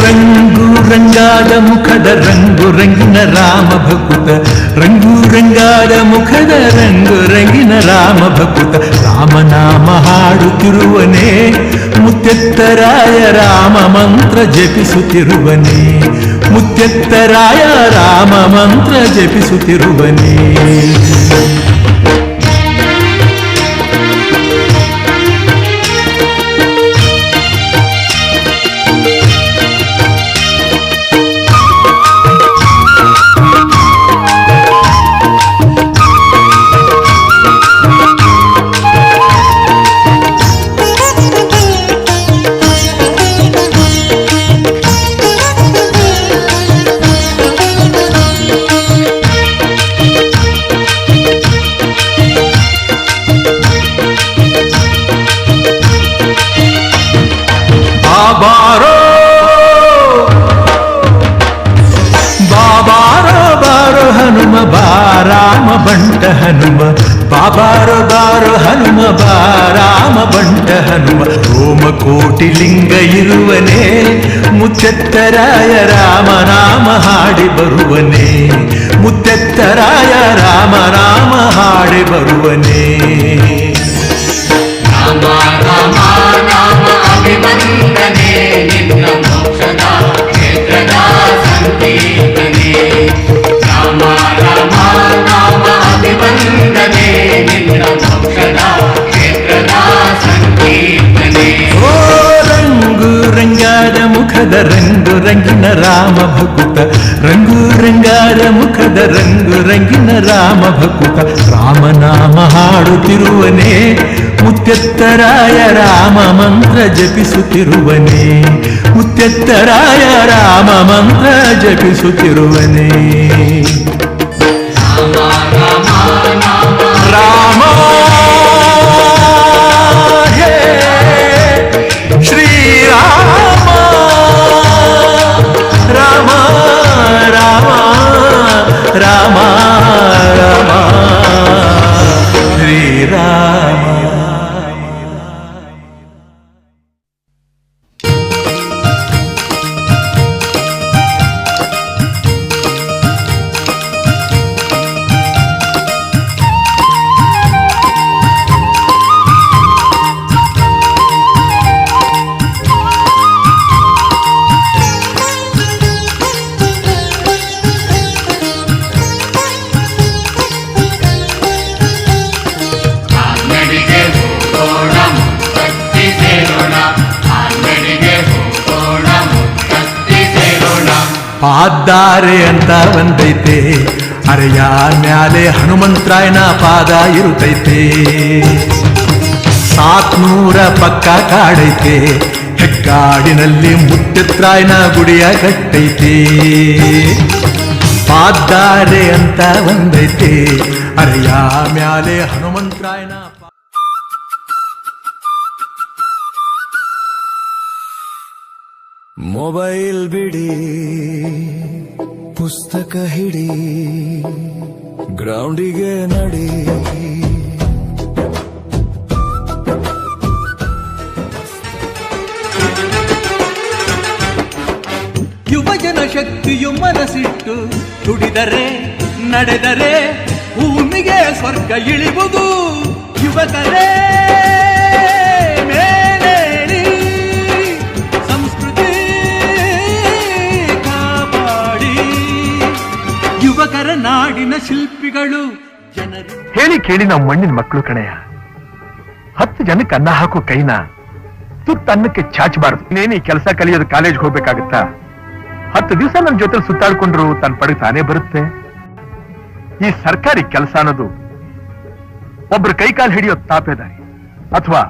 ರಂಗು ರಂಗಾದ ಮುಖದ ರಂಗು ರಂಗಿನ ರಾಮ ಭಕುತ ರಂಗು ರಂಗಾದ ಮುಖದ ರಂಗು ರಂಗಿನ ರಾಮ ಭಕುತ ರಾಮನಾಮ ಹಾಡುತ್ತಿರುವನೇ ಮುತ್ತೆತ್ತರಾಯ ರಾಮ ಮಂತ್ರ ಜಪಿಸುತ್ತಿರುವನೇ ಮುತ್ತೆತ್ತರಾಯ ರಾಮ ಮಂತ್ರ ಜಪಿಸುತ್ತಿರುವನೇ ಬಾರೋ ಬಾಬಾರೋ ಬಾರೋ ಹನುಮ ಬಾರಾಮ ಬಂಟ ಹನುಮ ಬಾಬಾರೋ ಬಾರೋ ಹನುಮ ಬಾರಾಮ ಬಂಟ ಹನುಮ ರೋಮಕೋಟಿ ಲಿಂಗ ಇರುವನೇ ಮುತ್ತೆತ್ತರಾಯ ರಾಮನಾಮ ಹಾಡಿ ಬರುವನೇ ಮುತ್ತೆತ್ತರಾಯ ರಾಮನಾಮ ಹಾಡಿ ಬರುವನೇ ರಾಮ ರಾಮ ನಾಮ ಅಭಿವಂದನೆ ನಿನ್ನ ಮೋಕ್ಷದ ಕ್ಷೇತ್ರದ ಸಂಕೀರ್ತನೆ ರಾಮ ರಾಮ ನಾಮ ಅಭಿವಂದನೆ ನಿನ್ನ ಮೋಕ್ಷದ ಕ್ಷೇತ್ರದ ಸಂಕೀರ್ತನೆ ಓ ರಂಗು ರಂಗಾದ ಮುಖದ ರಂಗು ರಂಗಿನ ರಾಮ ಭಕುತ ರಂಗು ರಂಗಾದ ಮುಖದ ರಂಗು ರಂಗಿನ ರಾಮ ಭಕುತ ರಾಮನಾಮ ಹಾಡುತ್ತಿರುವನೇ ಮುತ್ತೆತ್ತರಾಯ ರಾಮ ಮಂತ್ರ ಜಪಿಸುತ್ತಿರುವನೇ ಮುತ್ತೆತ್ತರಾಯ ರಾಮ ಮಂತ್ರ ಜಪಿಸುತ್ತಿರುವನೇ ರಾಮ ಹೇ ಶ್ರೀರಾಮ ರಾಮ ರಾಮ ರಾಮ ರಾಮ ಶ್ರೀರಾಮ ಪಾದ್ದಾರೆ ಅಂತ ಬಂದೈತೆ ಅರೆಯ ಮ್ಯಾಲೆ ಹನುಮಂತರಾಯನ ಪಾದ ಇರುತ್ತೈತೆ 700 ಪಕ್ಕ ಕಾಡೈತೆ ಹೆಗ್ಗಾಡಿನಲ್ಲಿ ಮುತ್ತೆತ್ತರಾಯನ ಗುಡಿಯ ಕಟ್ಟೈತೆ ಪಾದ್ದಾರೆ ಅಂತ ಬಂದೈತೆ ಅರೆಯ ಮ್ಯಾಲೆ ಹನುಮಂತರಾಯನ ಮೊಬೈಲ್ ಬಿಡಿ ಪುಸ್ತಕ ಹಿಡಿ ಗ್ರೌಂಡಿಗೆ ನಡಿ ಯುವಜನ ಶಕ್ತಿಯು ಮನಸ್ಸಿಟ್ಟು ದುಡಿದರೆ ನಡೆದರೆ ಭೂಮಿಗೆ ಸ್ವರ್ಗ ಇಳಿವುದು ಯುವಕರೇ ಮೇಲೇರಿ ಸಂಸ್ಕೃತಿ ಕಾಪಾಡಿ ಯುವಕರ ನಾಡಿನ ಶಿಲ್ಪಿಗಳು ಜನರು ಹೇಳಿ ಕೇಳಿ ನಾವು ಮಣ್ಣಿನ ಮಕ್ಕಳು ಕಣೆಯ 10 ಜನಕ್ಕೆ ಅನ್ನ ಹಾಕೋ ಕೈನ ತುತ್ತು ಅನ್ನಕ್ಕೆ ಚಾಚಬಾರದು. ನೀನು ಈ ಕೆಲಸ ಕಲಿಯೋದು ಕಾಲೇಜ್ಗೆ ಹೋಗ್ಬೇಕಾಗತ್ತಾ? 10 ದಿವಸ ನನ್ನ ಜೊತೆ ಸುತ್ತಾಡ್ಕೊಂಡ್ರು ತನ್ನ ಪಡೆಗೆ ತಾನೇ ಬರುತ್ತೆ. ಈ ಸರ್ಕಾರಿ ಕೆಲಸ ಅನ್ನೋದು ಒಬ್ರು ಕೈಕಾಲು ಹಿಡಿಯೋ ತಾಪೇದಾರಿ ಅಥವಾ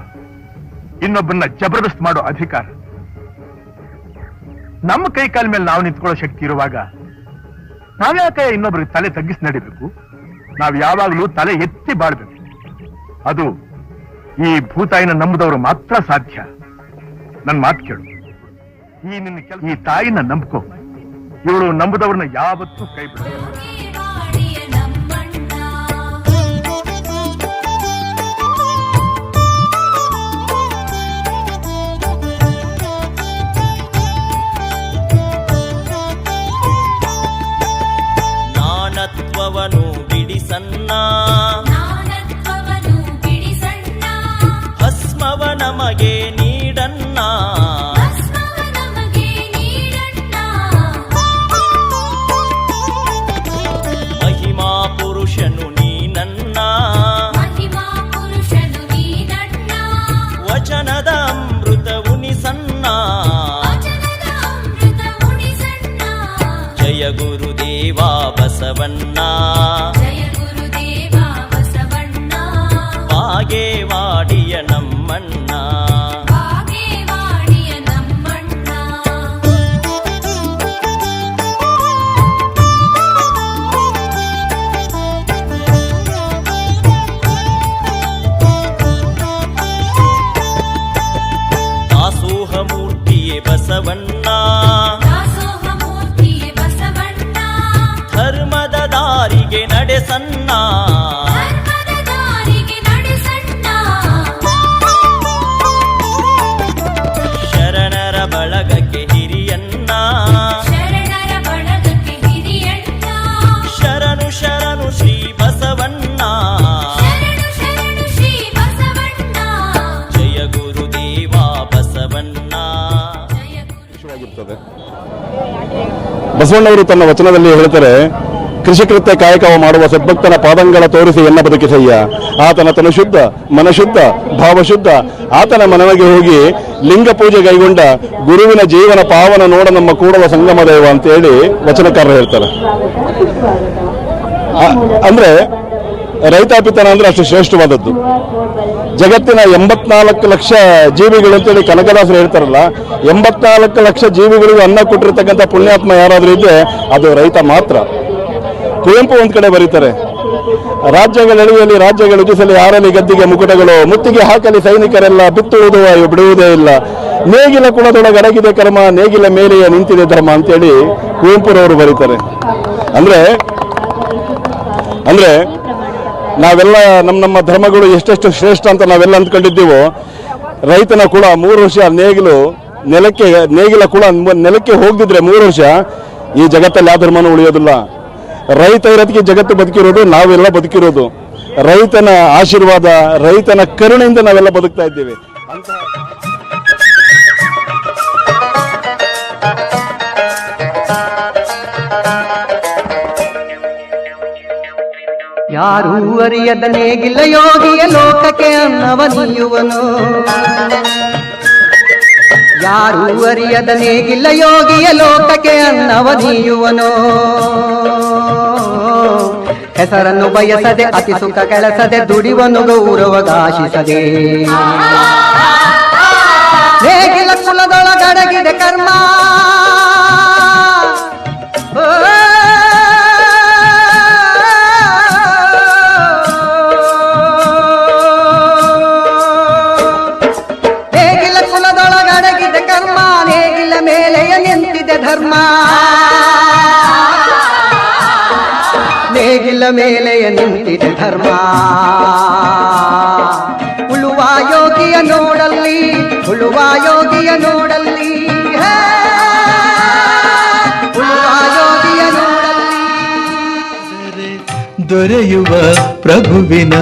ಇನ್ನೊಬ್ಬರನ್ನ ಜಬರ್ದಸ್ತ್ ಮಾಡೋ ಅಧಿಕಾರ. ನಮ್ಮ ಕೈಕಾಲ ಮೇಲೆ ನಾವು ನಿಂತ್ಕೊಳ್ಳೋ ಶಕ್ತಿ ಇರುವಾಗ ನಾವ್ಯಾಕೆ ಇನ್ನೊಬ್ರಿಗೆ ತಲೆ ತಗ್ಗಿಸಿ ನಡಿಬೇಕು? ನಾವ್ ಯಾವಾಗ್ಲೂ ತಲೆ ಎತ್ತಿ ಬಾಳ್ಬೇಕು. ಅದು ಈ ಭೂತಾಯಿನ ನಂಬದವರು ಮಾತ್ರ ಸಾಧ್ಯ. ನನ್ ಮಾತು ಕೇಳು, ಈ ತಾಯಿನ ನಂಬ್ಕೋ. ಇವಳು ನಂಬದವ್ರನ್ನ ಯಾವತ್ತೂ ಕೈ ಬಿಡ. ನಾನತ್ವವನು ಬಿಡಿಸನ್ನ ಭಸ್ಮವ ನಮಗೆ ನೀಡನ್ನ ಮಹಿಮಾ ಪುರುಷನು ನೀನನ್ನ ವಚನದ ಅಮೃತ ಉನಿಸನ್ನ ಜಯ ಗುರುದೇವ ಬಸವಣ್ಣ ಬಾಗೇವಾಡಿಯ ನಮ್ಮಣ್ಣ ದಾಸೋಹ ಮೂರ್ತಿಯೇ ಬಸವಣ್ಣ ಧರ್ಮದ ದಾರಿಗೆ ನಡೆಸನ್ನ ಶರಣರ ಬಳಗಕ್ಕೆ ಹಿರಿಯನ್ನ ಶರಣು ಶರಣು ಶ್ರೀ ಬಸವಣ್ಣ ಜಯ ಗುರುದೇವ ಬಸವಣ್ಣ. ಬಸವಣ್ಣವರು ತನ್ನ ವಚನದಲ್ಲಿ ಹೇಳ್ತಾರೆ, ಕೃಷಿಕೃತ್ಯ ಕಾಯಕವ ಮಾಡುವ ಸದ್ಭಕ್ತನ ಪಾದಂಗಳ ತೋರಿಸಿ ಎನ್ನ ಬದುಕಿಸಯ್ಯ. ಆತನ ತನು ಶುದ್ಧ ಮನಶುದ್ಧ ಭಾವಶುದ್ಧ ಆತನ ಮನವಿಗೆ ಹೋಗಿ ಲಿಂಗ ಪೂಜೆ ಕೈಗೊಂಡ ಗುರುವಿನ ಜೀವನ ಪಾವನ ನೋಡ ನಮ್ಮ ಕೂಡಲ ಸಂಗಮ ದೇವ ಅಂತ ಹೇಳಿ ವಚನಕಾರರು ಹೇಳ್ತಾರೆ. ಅಂದ್ರೆ ರೈತಾಪಿತನ ಅಂದ್ರೆ ಅಷ್ಟು ಶ್ರೇಷ್ಠವಾದದ್ದು. ಜಗತ್ತಿನ 84 ಲಕ್ಷ ಜೀವಿಗಳು ಅಂತೇಳಿ ಕನಕದಾಸರು ಹೇಳ್ತಾರಲ್ಲ, 84 ಲಕ್ಷ ಜೀವಿಗಳಿಗೂ ಅನ್ನ ಕೊಟ್ಟಿರ್ತಕ್ಕಂಥ ಪುಣ್ಯಾತ್ಮ ಯಾರಾದ್ರೂ ಇದ್ರೆ ಅದು ರೈತ ಮಾತ್ರ. ಕುವೆಂಪು ಒಂದ್ ಕಡೆ ಬರೀತಾರೆ, ರಾಜ್ಯಗಳೆಳೆಯಲಿ ರಾಜ್ಯಗಳು ಉಜಿಸಲಿ ಆರಲಿ ಗದ್ದಿಗೆ ಮುಕುಟಗಳು ಮುತ್ತಿಗೆ ಹಾಕಲಿ ಸೈನಿಕರೆಲ್ಲ ಬಿತ್ತುವುದು ಬಿಡುವುದೇ ಇಲ್ಲ. ನೇಗಿಲ ಕುಲದೊಳಗಡಗಿದೆ ಕರ್ಮ ನೇಗಿಲ ಮೇಲೆಯೇ ನಿಂತಿದೆ ಧರ್ಮ ಅಂತೇಳಿ ಕುವೆಂಪುರವರು ಬರೀತಾರೆ. ಅಂದ್ರೆ ನಾವೆಲ್ಲ ನಮ್ಮ ಧರ್ಮಗಳು ಎಷ್ಟೆಷ್ಟು ಶ್ರೇಷ್ಠ ಅಂತ ನಾವೆಲ್ಲ ಅಂದ್ಕೊಂಡಿದ್ದೀವೋ, ರೈತನ ಕುಲ 3 ವರ್ಷ ನೇಗಿಲ ಕುಲ ನೆಲಕ್ಕೆ ಹೋಗದಿದ್ರೆ 3 ವರ್ಷ ಈ ಜಗತ್ತಲ್ಲಿ ಯಾವ ಧರ್ಮನೂ ಉಳಿಯೋದಿಲ್ಲ. ರೈತ ಇರೋದಕ್ಕೆ ಜಗತ್ತು ಬದುಕಿರೋದು, ನಾವೆಲ್ಲ ಬದುಕಿರೋದು ರೈತನ ಆಶೀರ್ವಾದ, ರೈತನ ಕರುಣೆಯಿಂದ ನಾವೆಲ್ಲ ಬದುಕ್ತಾ ಇದ್ದೇವೆ ಅಂತ. ಯಾರೂ ಅರಿಯದ ನೇಗಿಲ ಯೋಗಿಯ ಲೋಕಕ್ಕೆ ಅನ್ನವ ನೀಯುವನು. ಯಾರೂ ಅರಿಯದ ನೇಗಿಲ ಯೋಗಿಯ ಲೋಕಕ್ಕೆ ಅನ್ನವ ನೀಯುವನು. ಹೆಸರನ್ನು ಬಯಸದೆ ಅತಿ ಸುಖ ಕೆಲಸದೆ ದುಡಿವನು ಗೌರವಗಾಶಿಸದೆ. ನೇಗಿಲ ಕುಲದೊಳಗಡಗಿದೆ ಕರ್ಮ ಧರ್ಮ. ನೇಗಿಲ ಮೇಲೆಯ ನಿಂತಿದೆ ಧರ್ಮ. ಉಳುವ ಯೋಗಿಯ ನೋಡಲ್ಲಿ ಉಳುವ ಯೋಗಿಯ ನೋಡಲ್ಲಿ ಉಳುವ ಯೋಗಿಯ ನೋಡಲ್ಲಿ ದೊರೆಯುವ ಪ್ರಭುವಿನ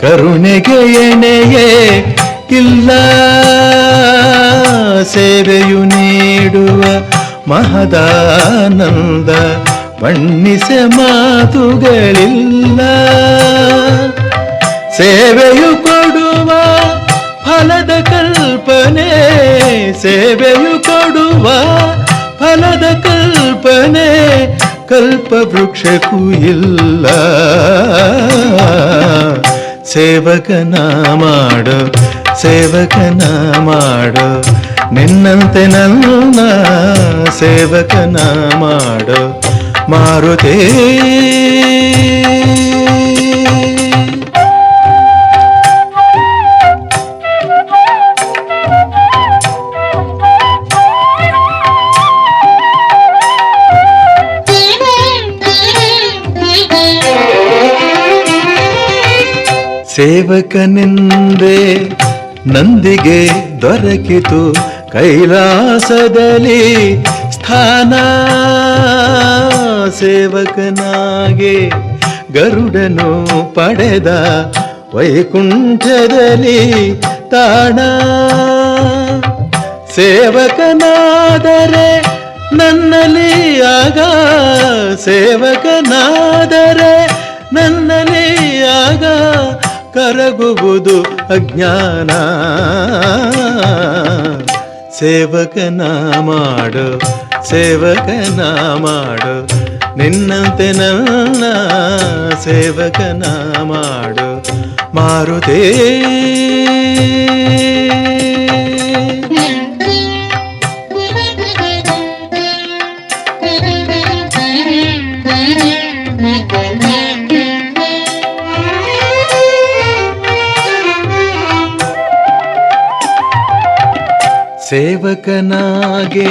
ಕರುಣೆಗೆ ಎಣೆಯೇ ಇಲ್ಲ. ಸೇವೆಯು ನೀಡುವ ಮಹದಾನಂದ ಬಣ್ಣಿಸೆ ಮಾತುಗಳಿಲ್ಲ. ಸೇವೆಯು ಕೊಡುವ ಫಲದ ಕಲ್ಪನೆ, ಸೇವೆಯು ಕೊಡುವ ಫಲದ ಕಲ್ಪನೆ ಕಲ್ಪವೃಕ್ಷಕ್ಕೂ ಇಲ್ಲ. ಸೇವಕನ ಮಾಡೋ ಸೇವಕನ ಮಾಡೋ ನಿನ್ನಂತೆ ನನ್ನ ಸೇವಕನ ಮಾಡೋ ಮಾರುತೇ. ಸೇವಕನೆಂದೇ ನಂದಿಗೆ ದೊರಕಿತು ಕೈಲಾಸದಲ್ಲಿ ಸ್ಥಾನ. ಸೇವಕನಾಗೆ ಗರುಡನು ಪಡೆದ ವೈಕುಂಠದಲ್ಲಿ ತಾಣ. ಸೇವಕನಾದರೆ ನನ್ನಲ್ಲಿ ಆಗ ಸೇವಕನಾದರೆ ನನ್ನಲ್ಲಿ ಆಗ ಕರಗುವುದು ಅಜ್ಞಾನ. ಸೇವಕನ ಮಾಡು ಸೇವಕನ ಮಾಡು ನಿನ್ನಂತೆ ನನ್ನ ಸೇವಕನ ಮಾಡು ಮಾರುತೇ. ಸೇವಕನಾಗೆ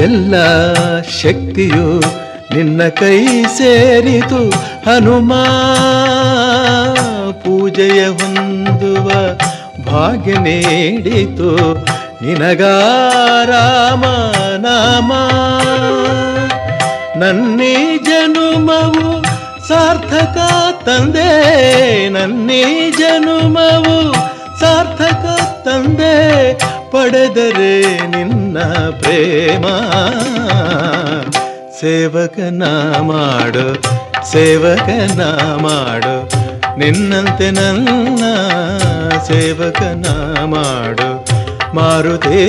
ಎಲ್ಲ ಶಕ್ತಿಯು ನಿನ್ನ ಕೈ ಸೇರಿತು ಹನುಮ. ಪೂಜೆಯ ಹೊಂದುವ ಭಾಗ್ಯ ನೀಡಿತು ನಿನಗಾರಾಮ ನಾಮ. ನನ್ನಿ ಜನುಮವು ಸಾರ್ಥಕ ತಂದೆ ನನ್ನಿ ಜನುಮವು ಸಾರ್ಥಕ ತಂದೆ ಪಡೆದರೆ ನಿನ್ನ ಪ್ರೇಮ. ಸೇವಕನ ಮಾಡು ಸೇವಕನ ಮಾಡು ನಿನ್ನಂತೆ ನನ್ನ ಸೇವಕನ ಮಾಡು ಮಾರುತೇ.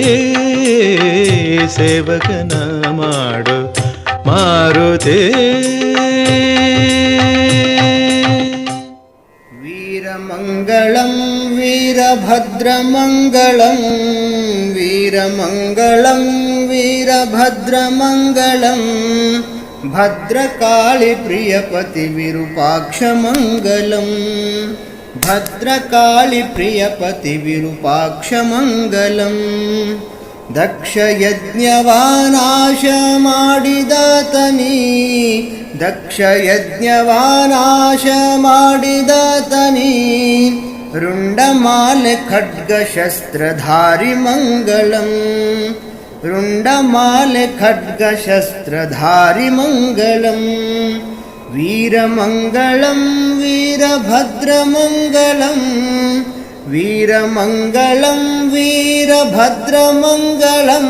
ಸೇವಕನ ಮಾಡು ಮಾರುತೇ. ವೀರಮಂಗಳಂ ವೀರಭದ್ರಮಂಗಳಂ ವೀರಮಂಗಳಂ ವೀರಭದ್ರಮಂಗಳಂ ಭದ್ರಕಾಳಿ ಪ್ರಿಯಪತಿ ವಿರೂಪಾಕ್ಷಮಂಗಲಂ ಭದ್ರಕಾಳಿ ಪ್ರಿಯಪತಿ ವಿರೂಪಾಕ್ಷಮಂಗಲಂ. ದಕ್ಷಯಜ್ಞವಾನಾಶ ಮಾಡಿದಾತನಿ ದಕ್ಷಯಜ್ಞವಾನಾಶ ಮಾಡಿದಾತನಿ ರುಂಡಮಾಲೆ ಖಡ್ಗ ಶಸ್ತ್ರಧಾರಿ ಮಂಗಳಂ ರುಂಡಮಾಲೆ ಖಡ್ಗ ಶಸ್ತ್ರಧಾರಿ ಮಂಗಳಂ. ವೀರಮಂಗಳಂ ವೀರಭದ್ರಮಂಗಳಂ ವೀರಮಂಗಳಂ ವೀರಭದ್ರಮಂಗಳಂ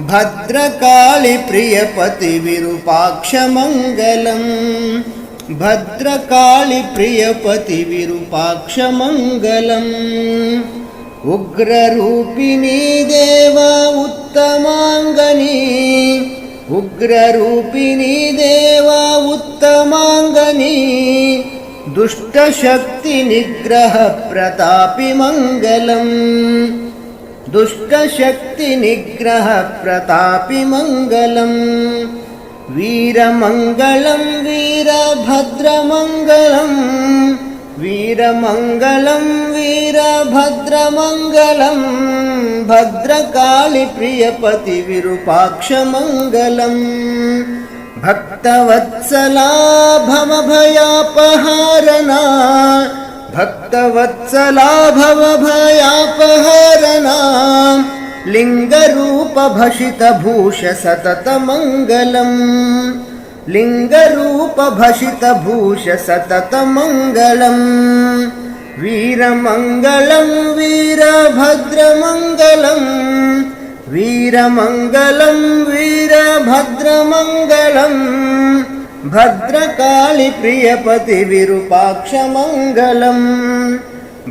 ಭದ್ರಕಾಳಿ ಪ್ರಿಯಪತಿ ವಿರೂಪಾಕ್ಷಮಂಗಲಂ ಭದ್ರಕಾಳಿ ಪ್ರಿಯಪತಿ ವಿರೂಪಾಕ್ಷಮಂಗಲಂ. ಉಗ್ರರೂಪಿಣಿ ದೇವ ಉತ್ತಮಾಂಗನಿ ಉಗ್ರರೂಪಿಣಿ ದೇವ ಉತ್ತಮಾಂಗನಿ ದುಷ್ಟಶಕ್ತಿ ನಿಗ್ರಹ ಪ್ರತಾಪಿ ಮಂಗಲಂ ದುಷ್ಟಶಕ್ತಿ ನಿಗ್ರಹ ಪ್ರತಾಪಿ ಮಂಗಲಂ. ವೀರಮಂಗಳಂ ವೀರಭದ್ರಮಂಗಳಂ ವೀರಮಂಗಳಂ ವೀರಭದ್ರಮಂಗಳಂ ಭದ್ರಕಾಳಿ ಪ್ರಿಯಪತಿ ವಿರೂಪಾಕ್ಷಮಂಗಲಂ. ಭಕ್ತವತ್ಸಲಾ ಭವಭಯಾಪಹಾರಣ ಭಕ್ತವತ್ಸಲಾ ಭವಭಯಾಪಹಾರಣ ಲಿಂಗರೂಪ ಭಷಿತ ಭೂಷ ಸತತ ಮಂಗಲಂ ಲಿಂಗರೂಪ ಭಷಿತ ಭೂಷ ಸತತ ಮಂಗಲಂ. ವೀರಮಂಗಳಂ ವೀರಭದ್ರಮಂಗಳಂ ವೀರಮಂಗಳಂ ವೀರಭದ್ರಮಂಗಳಂ ಭದ್ರಕಾಳಿ ಪ್ರಿಯಪತಿ ವಿರೂಪಾಕ್ಷಮಂಗಲಂ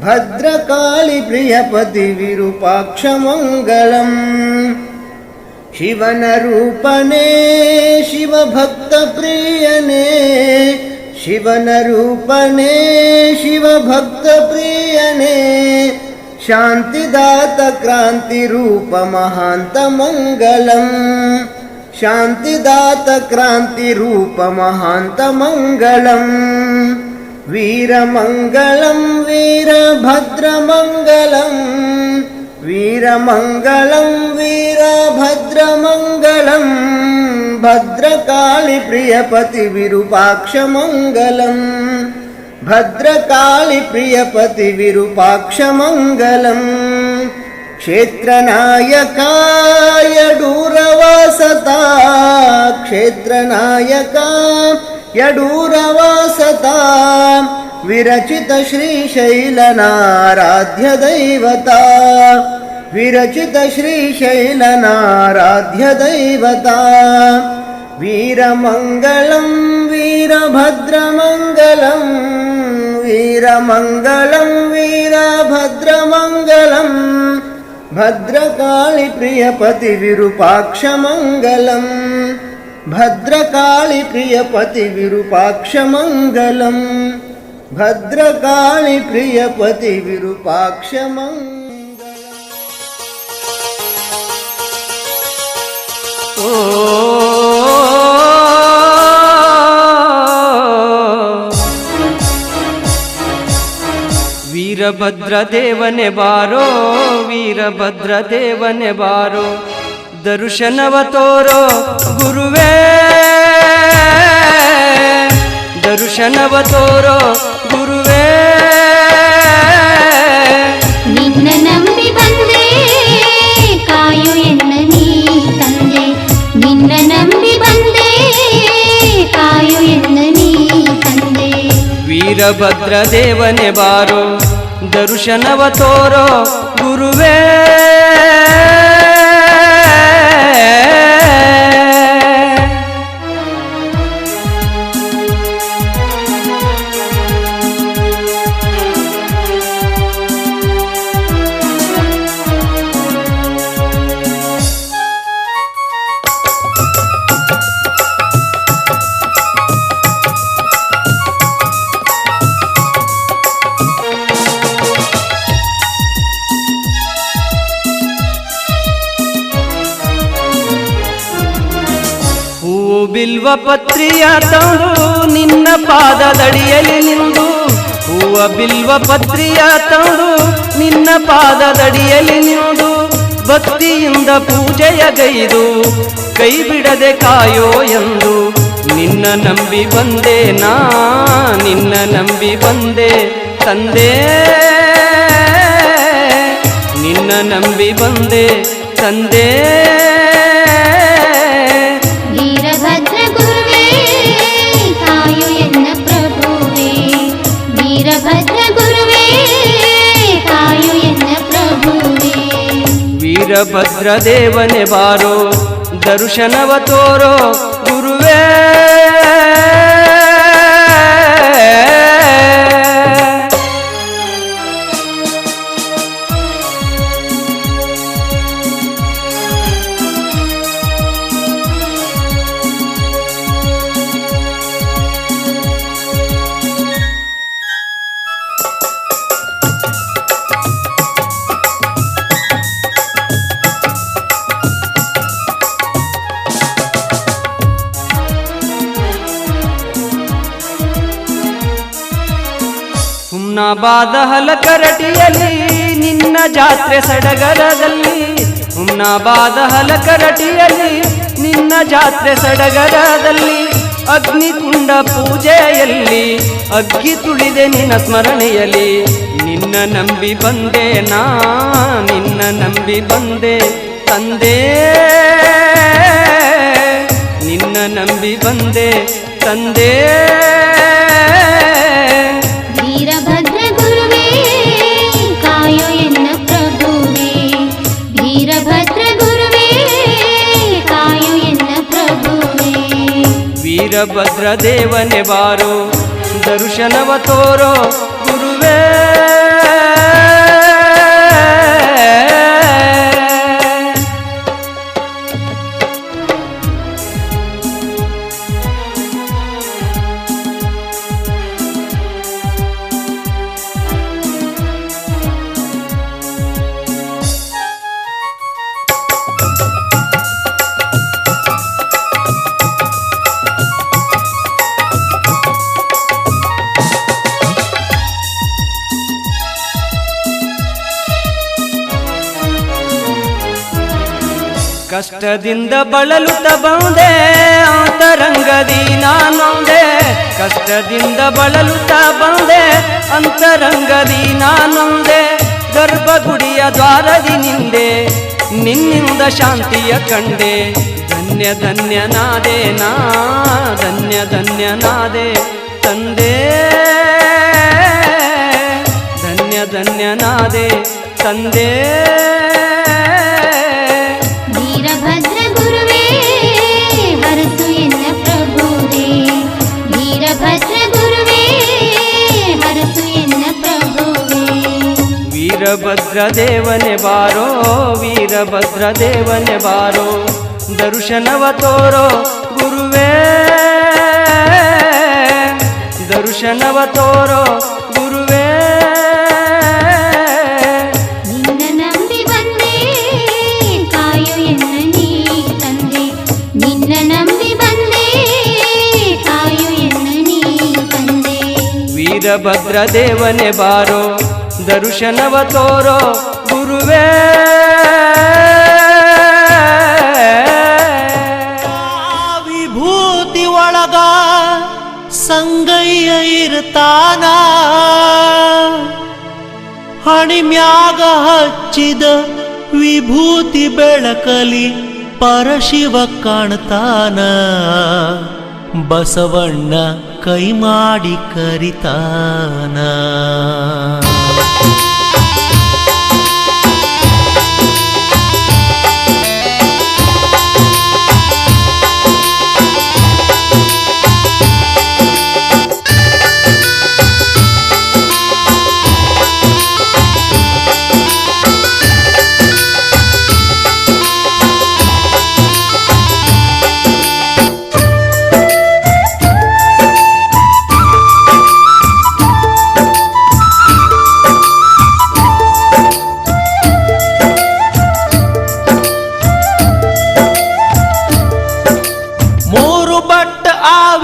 ಭದ್ರಕಾಳಿ ಪ್ರಿಯಪತಿ ವಿರೂಪಾಕ್ಷಮಂಗಲಂ. ಶಿವನ ರೂಪನೇ ಶಿವಭಕ್ತ ಪ್ರಿಯನೇ, ಶಿವನ ರೂಪನೇ ಶಿವಭಕ್ತ ಪ್ರಿಯನೇ, ಶಾಂತಿದಾತ ಕ್ರಾಂತಿ ರೂಪ ಮಹಾಂತ ಮಂಗಲಂ, ಶಾಂತಿದಾತ ಕ್ರಾಂತಿ ರೂಪ ಮಹಾಂತ ಮಂಗಲಂ, ವೀರಮಂಗಲಂ ವೀರಭದ್ರಮಂಗಲಂ, ವೀರಮಂಗಲಂ ವೀರಭದ್ರಮಂಗಲಂ, ಭದ್ರಕಾಳಿ ಪ್ರಿಯಪತಿ ವಿರೂಪಾಕ್ಷಮಂಗಲಂ, ಭದ್ರಕಾಳಿ ಪ್ರಿಯಪತಿ ವಿರೂಪಾಕ್ಷಮಂಗಲಂ, ಕ್ಷೇತ್ರನಾಯಕ ಯಡೂರವಾಸತ, ಕ್ಷೇತ್ರನಾಯಕ ಯಡೂರವಾಸತ, ವಿರಚಿತ ಶ್ರೀಶೈಲನಾರಾಧ್ಯ ದೈವತ, ವಿರಚಿತ ಶ್ರೀಶೈಲನಾರಾಧ್ಯ ದೈವತ, ವೀರಮಂಗಲಂ ವೀರಭದ್ರಮಂಗಲಂ, ವೀರಮಂಗಲಂ ವೀರಭದ್ರಮಂಗಲಂ, ಭದ್ರಕಾಳಿ ಪ್ರಿಯಪತಿ ವಿರೂಪಾಕ್ಷಮಂಗಲಂ, ಭದ್ರಕಾಳಿ ಪ್ರಿಯಪತಿ ವಿರೂಪಾಕ್ಷಮಂಗಲಂ, ಭದ್ರಕಾಳಿ ಪ್ರಿಯಪತಿ ವಿರೂಪಾಕ್ಷಮಂಗಲಂ. ವೀರಭದ್ರ ದೇವನೆ ಬಾರೋ, ವೀರಭದ್ರ ದೇವನೆ ಬಾರೋ, ದರ್ಶನವ ತೋರೋ ಗುರುವೇ, ದರ್ಶನವ ತೋರೋ ಗುರುವೇ, ನಿನ್ನ ನಂಬಿ ಬಂದೆ ಕಾಯು ಎನ್ನ ನೀ ತಂದೆ, ನಿನ್ನ ನಂಬಿ ಬಂದೆ ಕಾಯು ಎನ್ನ ನೀ ತಂದೆ. ವೀರಭದ್ರ ದೇವನೆ ಬಾರೋ, ದರ್ಶನವ ತೋರೋ ಗುರುವೇ, ಬಿಲ್ವ ಪತ್ರಿಯ ತಂದು ನಿನ್ನ ಪಾದದಡಿಯಲ್ಲಿ ನಿಂದು, ಹೂವ ಬಿಲ್ವ ಪತ್ರಿಯ ತಂದು ನಿನ್ನ ಪಾದದಡಿಯಲ್ಲಿ ನಿಂದು, ಭಕ್ತಿಯಿಂದ ಪೂಜೆಯ ಗೈದು ಕೈ ಬಿಡದೆ ಕಾಯೋ ಎಂದು, ನಿನ್ನ ನಂಬಿ ಬಂದೆ ನಾ, ನಿನ್ನ ನಂಬಿ ಬಂದೆ ತಂದೆ, ನಿನ್ನ ನಂಬಿ ಬಂದೆ ತಂದೆ. ವೀರಭದ್ರ ಗುರುವೇ ಕಾಯು ಎನ್ನ ಪ್ರಭುವೇ, ವೀರಭದ್ರ ಗುರುವೇ ಕಾಯು ಎನ್ನ ಪ್ರಭುವೇ. ವೀರಭದ್ರ ದೇವನೆ ಬಾರೋ, ದರ್ಶನವ ತೋರೋ ಗುರುವೇ, ಹುಮ್ನಾಬಾದ ಹಲಕರಟಿಯಲ್ಲಿ ನಿನ್ನ ಜಾತ್ರೆ ಸಡಗರದಲ್ಲಿ, ಹುಮ್ನಾಬಾದ ಹಲಕರಟಿಯಲ್ಲಿ ನಿನ್ನ ಜಾತ್ರೆ ಸಡಗರದಲ್ಲಿ, ಅಗ್ನಿಕುಂಡ ಪೂಜೆಯಲ್ಲಿ ಅಗ್ಗಿ ತುಳಿದೆ ನಿನ್ನ ಸ್ಮರಣೆಯಲ್ಲಿ, ನಿನ್ನ ನಂಬಿ ಬಂದೆ ನಾ, ನಿನ್ನ ನಂಬಿ ಬಂದೆ ತಂದೆ, ನಿನ್ನ ನಂಬಿ ಬಂದೆ ತಂದೆ. ವೀರಭದ್ರ ಗುರುವೇ ಕಾಯು ಎನ್ನ ಪ್ರಭುವೇ, ವೀರಭದ್ರ ಗುರುವೇ ಕಾಯು ಎನ್ನ ಪ್ರಭುವೇ. ವೀರಭದ್ರ ದೇವನೆ ಬಾರೋ, ದರ್ಶನವ ತೋರೋ ಗುರುವೇ, ಕಷ್ಟದಿಂದ ಬಳಲುತ್ತ ಬಂದೆ ಅಂತರಂಗದಿ ನಾನೊಂದೆ, ಕಷ್ಟದಿಂದ ಬಳಲುತ್ತ ಬಂದೆ ಅಂತರಂಗದಿ ನಾನೊಂದೆ, ಗರ್ಭಗುಡಿಯ ದ್ವಾರದಿ ನಿಂದೆ ನಿನ್ನಿಂದ ಶಾಂತಿಯ ಕಂಡೆ, ಧನ್ಯ ಧನ್ಯನಾದೆ ನಾ ಧನ್ಯ ಧನ್ಯನಾದೆ ತಂದೆ, ಧನ್ಯ ಧನ್ಯನಾದೆ ತಂದೆ. ವೀರಭದ್ರ ಗುರುವೇ ಹರಸು ಎನ್ನ ಪ್ರಭುವೇ, ವೀರಭದ್ರ ಗುರುವೇ ಹರಸು ಎನ್ನ ಪ್ರಭುವೇ. ವೀರಭದ್ರ ದೇವನೇ ಬಾರೋ, ವೀರಭದ್ರ ದೇವನೇ ಬಾರೋ, ದರ್ಶನವ ತೋರೋ ಗುರುವೇ, ದರ್ಶನವ ತೋರೋ ಗುರುವೇ. ನಿನ್ನ ನಂಬಿ ಬಂದೆ ಕಾಯು ಎನ್ನ ನೀ ತಂದೆ, ನಿನ್ನ ನಂಬಿ ಬಂದೆ ಕಾಯು ಎನ್ನ ನೀ ತಂದೆ. ವೀರಭದ್ರ ದೇವನೇ ಬಾರೋ, ದರ್ಶನವ ತೋರೋ ಗುರುವೇ. ವಿಭೂತಿ ಒಳಗ ಸಂಗಯ್ಯ ಇರ್ತಾನ, ಹಣಿಮ್ಯಾಗ ಹಚ್ಚಿದ ವಿಭೂತಿ ಬೆಳಕಲಿ ಪರಶಿವ ಕಾಣ್ತಾನ, ಬಸವಣ್ಣ ಕೈ ಮಾಡಿ ಕರಿತಾನ.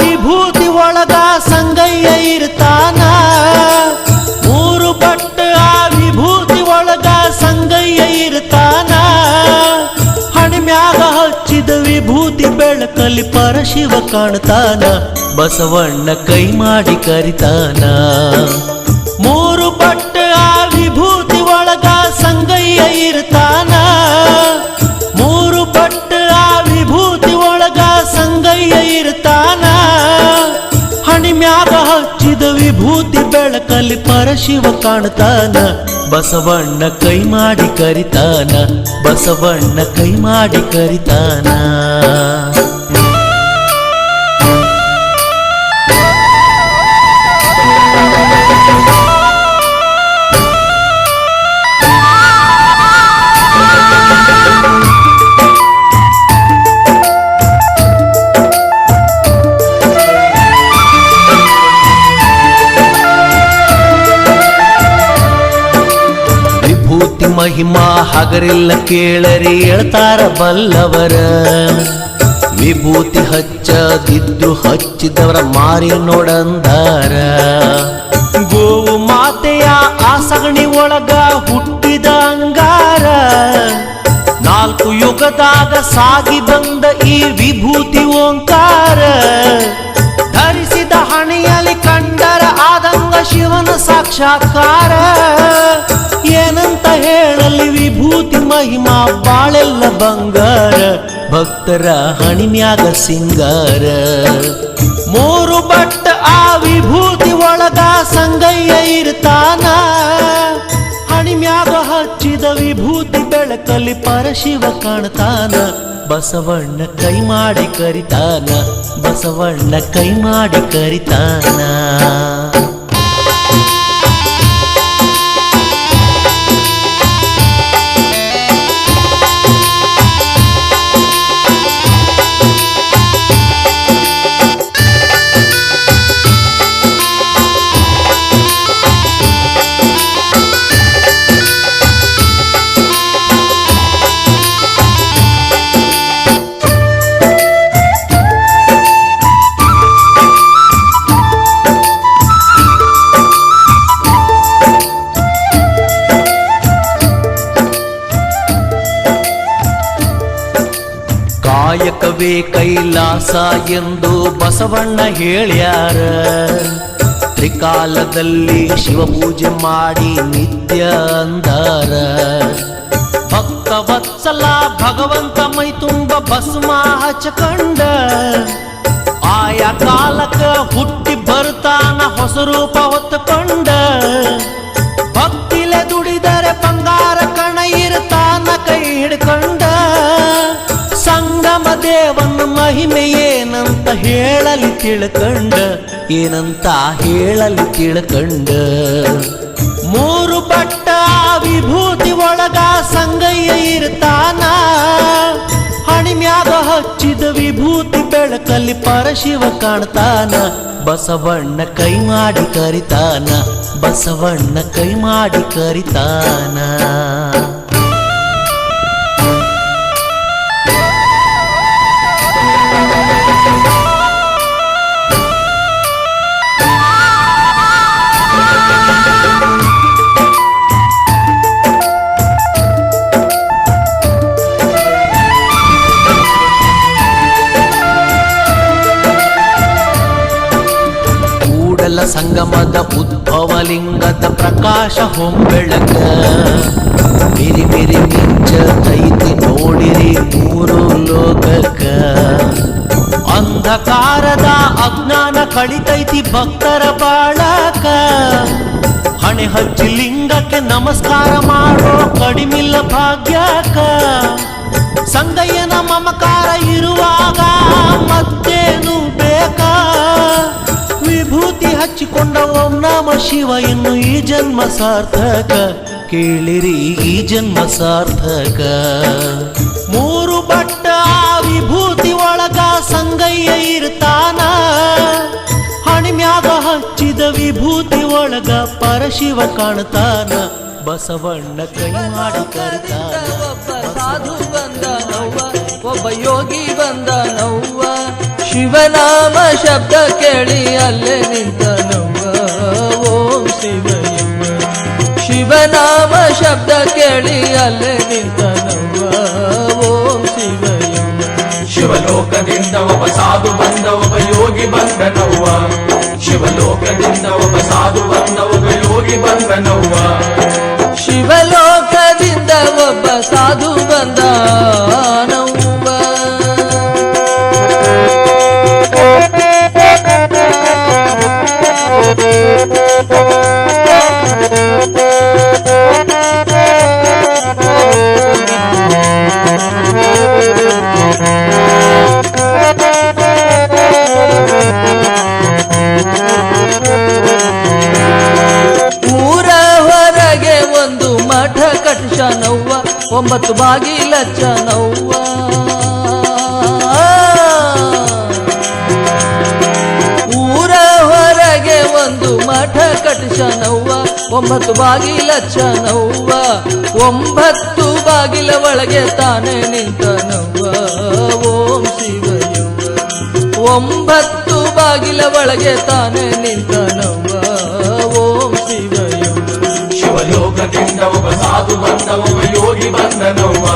ವಿಭೂತಿ ಒಳಗ ಸಂಗಯ್ಯ ಇರ್ತಾನ, ಮೂರು ಬಟ್ಟ ಆ ವಿಭೂತಿ ಒಳಗ ಸಂಗಯ್ಯ ಇರ್ತಾನ, ಹಣಿಮ್ಯಾಗ ಹಚ್ಚಿದ ವಿಭೂತಿ ಬೆಳಕಲಿ ಪರಶಿವ ಕಾಣ್ತಾನ, ಬಸವಣ್ಣ ಕೈ ಮಾಡಿ ಕರಿತಾನ. ಮೂರು ಬಟ್ಟ ಆ ವಿಭೂತಿ ಒಳಗ ಸಂಗಯ್ಯ ಇರ್ತಾನ, ಮೂರು ಬಟ್ಟ ಆ ವಿಭೂತಿ ಒಳಗ ಸಂಗಯ್ಯ ಇರ್ತಾನ, ಹಣಿಮ್ಯಾಗ ಹಚ್ಚಿದ ವಿಭೂತಿ ಬೆಳಕಲ್ಲಿ ಪರಶಿವ ಕಾಣ್ತಾನ, ಬಸವಣ್ಣ ಕೈ ಮಾಡಿ ಕರಿತಾನ, ಬಸವಣ್ಣ ಕೈ ಮಾಡಿ ಕರಿತಾನ. ವಿಭೂತಿ ಮಹಿಮಾ ಹಗರಿಲ್ಲ ಕೇಳರಿ ಹೇಳ್ತಾರ ಬಲ್ಲವರ, ವಿಭೂತಿ ಹಚ್ಚದಿದ್ರು ಹಚ್ಚಿದವರ ಮಾರಿ ನೋಡಂದಾರ. ಗೋವು ಮಾತೆಯ ಆ ಸಗಣಿ ಒಳಗ ಹುಟ್ಟಿದ ಅಂಗಾರ, ನಾಲ್ಕು ಯುಗದಾಗ ಸಾಗಿ ಬಂದ ಈ ವಿಭೂತಿ ಓಂಕಾರ, ಧರಿಸಿದ ಹಣೆಯಲ್ಲಿ ಕಂಡರ ಆದಂಗ ಶಿವನ ಸಾಕ್ಷಾತ್ಕಾರ. ಏನಂತ ಹೇಳಲಿ ವಿಭೂತಿ ಮಹಿಮಾ ಬಾಳೆಲ್ಲ ಬಂಗಾರ, ಭಕ್ತರ ಹಣಿಮ್ಯಾಗ ಸಿಂಗಾರ. ಮೂರು ಬಟ್ಟ ಆ ವಿಭೂತಿ ಒಳಗ ಸಂಗಯ್ಯ ಇರ್ತಾನ, ಹಣಿಮ್ಯಾಗ ಹಚ್ಚಿದ ವಿಭೂತಿ ಬೆಳಕಲಿ ಪರಶಿವ ಕಾಣ್ತಾನ, ಬಸವಣ್ಣ ಕೈ ಮಾಡಿ ಕರಿತಾನ, ಬಸವಣ್ಣ ಕೈ ಮಾಡಿ ಕರಿತಾನ. ಲೋಕವೇ ಕೈಲಾಸ ಎಂದು ಬಸವಣ್ಣ ಹೇಳ್ಯಾರ. ತ್ರಿಕಾಲದಲ್ಲಿ ಶಿವಪೂಜೆ ಮಾಡಿ ನಿತ್ಯ ಅಂದಾರ. ಭಕ್ತ ವತ್ಸಲ ಭಗವಂತ ಮೈ ತುಂಬ ಭಸ್ಮ ಹಚ್ಚಕೊಂಡ, ಆಯಾ ಕಾಲಕ್ಕ ಹುಟ್ಟಿ ಬರ್ತಾನ ಹೊಸ ರೂಪ ಹೊತ್ತುಕೊಂಡ. ಭಕ್ತಿಲೆ ದುಡಿದರೆ ಬಂಗಾರ ಕಣ ಇರ್ತಾನ ಕೈ ಹಿಡ್ಕೊಂಡ. ಸಂಗಮ ದೇವನ ಮಹಿಮೆ ಏನಂತ ಹೇಳಲಿ ತಿಳ್ಕಂಡ, ಏನಂತ ಹೇಳಲಿ ತಿಳ್ಕಂಡ. ಮೂರು ಬಟ್ಟ ವಿಭೂತಿ ಒಳಗ ಸಂಗಯ್ಯ ಇರ್ತಾನ. ಹಣಿಮ್ಯಾಗ ಹಚ್ಚಿದ ವಿಭೂತಿ ಬೆಳಕಲ್ಲಿ ಪರಶಿವ ಕಾಣ್ತಾನ. ಬಸವಣ್ಣ ಕೈ ಮಾಡಿ ಕರಿತಾನ, ಬಸವಣ್ಣ ಕೈ ಮಾಡಿ ಕರಿತಾನ. ಸಂಗಮದ ಉದ್ಭವಲಿಂಗದ ಪ್ರಕಾಶ ಹೊಂಬೆಳಕ. ಮಿರಿ ಮಿರಿ ಮಿಂಚತೈತಿ ನೋಡಿರಿ ಮೂರು ಲೋಕಕ್ಕ. ಅಂಧಕಾರದ ಅಜ್ಞಾನ ಕಳಿತೈತಿ ಭಕ್ತರ ಬಾಳಕ. ಹಣೆ ಹಚ್ಚಿ ಲಿಂಗಕ್ಕೆ ನಮಸ್ಕಾರ ಮಾಡೋ ಕಡಿಮಿಲ್ಲ ಭಾಗ್ಯಕ. ಸಂಗಯ್ಯನ ಮಮಕಾರ ಇರುವಾಗ ಮತ್ತೇನು ಬೇಕಾ? ವಿಭೂತಿ ಹಚ್ಚಿಕೊಂಡ ಓಂ ನಮ ಶಿವ ಇನ್ನು ಈ ಜನ್ಮ ಸಾರ್ಥಕ. ಕೇಳಿರಿ ಈ ಜನ್ಮ ಸಾರ್ಥಕ. ಮೂರು ಬಟ್ಟ ವಿಭೂತಿ ಒಳಗ ಸಂಗಯ್ಯ ಇರ್ತಾನ. ಹಣಿಮ್ಯಾಗ ಹಚ್ಚಿದ ವಿಭೂತಿ ಒಳಗ ಪರಶಿವ ಕಾಣ್ತಾನ. ಬಸವಣ್ಣ ಕೈ ಮಾಡಿ ಕರ್ತಾನ. ಒಬ್ಬ ಸಾಧು ಬಂದ ನವ್ವ, ಒಬ್ಬ ಯೋಗಿ ಬಂದ ನವ್ವ. ಶಿವನಾಮ ಶಬ್ದ ಕೇಳಿ ಅಲ್ಲೇ ನಿಂತ ನವ್ವ. ಓಂ ಶಿವಯ್ಯವ್ವ. ಶಿವನಾಮ ಶಬ್ದ ಕೇಳಿ ಅಲ್ಲೇ ನಿಂತ ನವ್ವ. ಓಂ ಶಿವಯ್ಯವ್ವ. ಶಿವಲೋಕದಿಂದ ಒಬ್ಬ ಸಾಧು ಬಂದ, ಒಬ್ಬ ಯೋಗಿ ಬಂದ ನವ್ವ. ಶಿವಲೋಕದಿಂದ ಒಬ್ಬ ಸಾಧು ಬಂದ, ಒಬ್ಬ ಯೋಗಿ ಬಂದ ನವ್ವ. ಶಿವಲೋಕದಿಂದ ಒಬ್ಬ ಸಾಧು ಬಂದ ನವ್ವ. ನವ್ವ 9 ಬಾಗಿಲಚ್ಚ ನವ್ವ. ಊರ ಹೊರಗೆ ಒಂದು ಮಠ ಕಟ್ಟಿಸ ನವ್ವ. 9 ಬಾಗಿಲಚ್ಚ ನವ್ವ. 9 ಬಾಗಿಲ ಒಳಗೆ ತಾನೇ ನಿಂತ ನವ್ವ. ಓಂ ಶಿವಯ್ಯವ್ವ. 9 ಬಾಗಿಲ ಒಳಗೆ ತಾನೇ ನಿಂತ ನವ್ವ. ಓಂ ಶಿವಯ್ಯವ್ವ. ಶಿವಲೋಕದಿಂದ ಒಬ್ಬ ಸಾಧು ಬಂದ, ಒಬ್ಬ ಯೋಗಿ ಬಂದ ನವ್ವ.